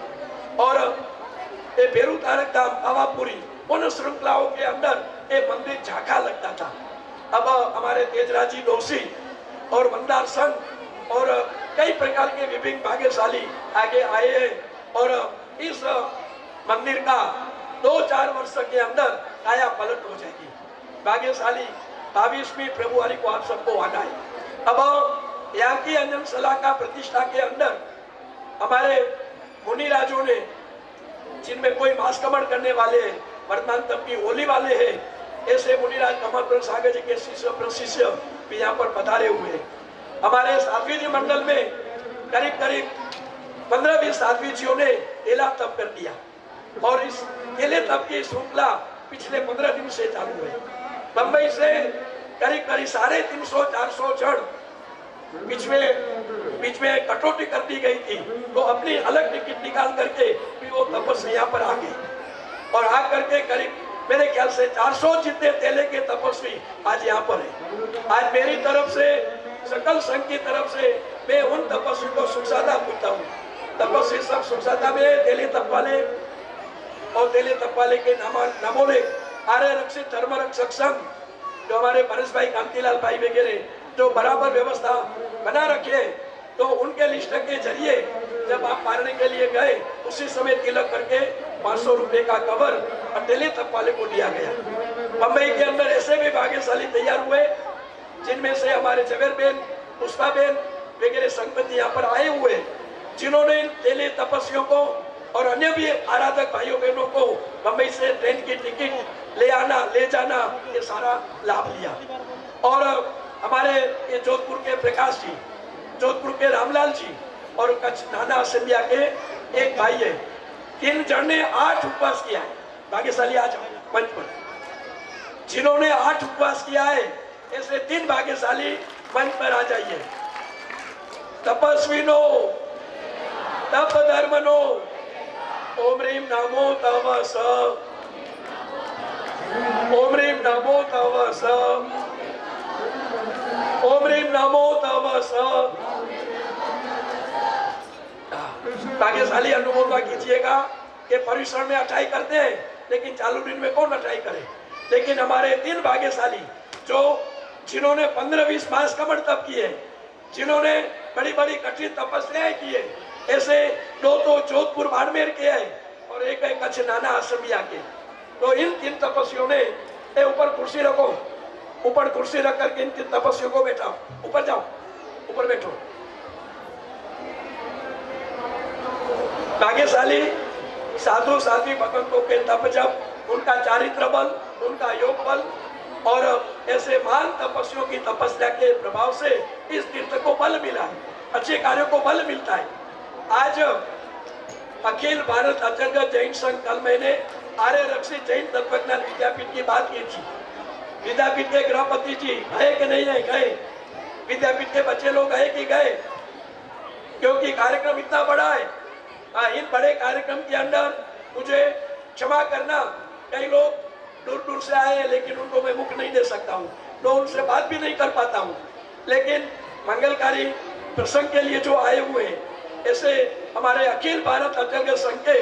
और ये बेरू तारक धाम, पावापुरी, उन श्रृंखलाओं के अंदर ये मंदिर झांका लगता था। अब हमारे तेजराजी दोषी और मंदार संघ और कई प्रकार के विभिन्न भाग्यशाली आगे आए हैं, और इस मंदिर का 2-4 वर्ष के अंदर काया पलट हो जाएगी। भाग्यशाली 22वीं फरवरी को आप सबको आना है। अब यहाँ की अंजनशला का प्रतिष्ठा के अंदर हमारे मुनिराजों ने, जिनमें कोई मास्कमण करने वाले हैं, वर्तमान तब की होली वाले हैं, ऐसे मुनिराज कमल सागर जी के शिष्य प्रशिष्य भी यहाँ पर पधारे हुए हैं। हमारे साध्वी जी मंडल में करीब करीब 15-20 साध्वी जियों ने केला तप कर दिया, और इस केले तप की श्रृंखला पिछले 15 दिन से चालू है। बंबई से करीब करीब 350-400 जन बीच में कटौती कर दी गई थी, तो अपनी अलग टिकट निकाल करके वो तपस्वी यहाँ पर आ गए, और आ करके करीब मेरे ख्याल से 400 जितने तेले के तपस्वी आज यहाँ पर है। आज मेरी तरफ से, सकल संघ की तरफ से मैं उन तपस्वी को सुखसादा पूछता हूँ। तपस्वी सब सुखसादा में तेले तप वाले और तेले तप वाले के नामों ने आर्य रक्षित धर्म रक्षक संघ, जो हमारे परेश भाई, कांतिलाल भाई वगैरह जो बराबर व्यवस्था बना रखे, तो उनके लिस्ट के जरिए जब आप मारने के लिए गए, उसी समय तिलक करके 500 रुपए का कवर और तेले तप वाले को दिया गया। बंबई के अंदर ऐसे भी भाग्यशाली तैयार हुए, जिनमें से हमारे जवेर बेन, पुष्पा बेन वगैरह संगपति यहाँ पर आए हुए, जिन्होंने तेले तपस्वियों को और अन्य भी आराधक भाइयों बहनों को बंबई से ट्रेन की टिकट ले आना, ले जाना, ये सारा लाभ लिया। और हमारे ये जोधपुर के प्रकाश जी, जोधपुर के रामलाल जी और कच्छ नाना सिंधिया के एक भाई है, 3 जन ने 8 उपवास किया है। भाग्यशाली आज मंच पर जिन्होंने 8 उपवास किया है, ऐसे 3 भाग्यशाली मंच पर आ जाइए। तपस्वी नो, तप धर्म नो, ओम ह्रीम नमो तव स, ओम ह्रीम नमो तव स, ओम ह्रीम नमो तव स। भाग्यशाली अनुभव कीजिएगा कि परिश्रम में अटाई करते हैं, लेकिन चालू दिन में कौन अटाई करे। लेकिन हमारे 3 भाग्यशाली जिन्होंने 15-20 मास कमर तप किए, जिन्होंने बड़ी बड़ी कठिन तपस्याएं की है। ऐसे दो तो जोधपुर बाड़मेर के है और एक है कच्छ नाना आसमिया के। तो इन 3 तपस्वियों ने ऊपर कुर्सी रखो, ऊपर कुर्सी रख करके इन 3 तपस्वियों को बैठाओ, ऊपर जाओ, ऊपर बैठो। भाग्यशाली साधु साध्वी भगवंतों के तप जप, उनका चारित्र बल, उनका योग बल और ऐसे महान तपस्वियों की तपस्या के प्रभाव से इस तीर्थ को बल मिला है, अच्छे कार्यों को बल मिलता है। आज अखिल भारत अंतर्गत जैन संघ, कल मैंने आर्य रक्षित जैन तत्वज्ञान विद्यापीठ की बात की थी। विद्यापीठ के गृहपति जी गए कि नहीं है? गए। विद्यापीठ के बच्चे लोग गए कि गए? क्योंकि कार्यक्रम इतना बड़ा है। इन बड़े कार्यक्रम के अंदर मुझे क्षमा करना, कई लोग दूर दूर से आए लेकिन उनको मैं मुख नहीं दे सकता हूँ, तो उनसे बात भी नहीं कर पाता हूँ। लेकिन मंगलकारी प्रसंग के लिए जो आए हुए हैं, ऐसे हमारे अखिल भारत अंतर्गत संघ के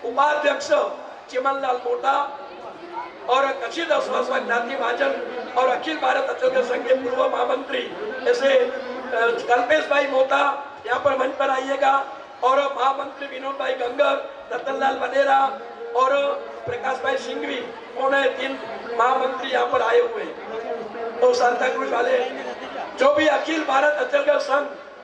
उपाध्यक्ष चिमनलाल मोटा और कच्छी दसवां ज्ञाति महाजन और अखिल भारत अंतर्गत संघ के पूर्व महामंत्री ऐसे कल्पेश भाई मोता यहाँ पर मंच पर आइएगा, और महामंत्री विनोद भाई गंगर, रतनलाल वडेरा और प्रकाश भाई सिंघवी, उन्होंने 3 महामंत्री यहाँ पर आए हुए हैं। तो सांता क्रूज वाले जो भी अखिल भारत अंतर्गत संघ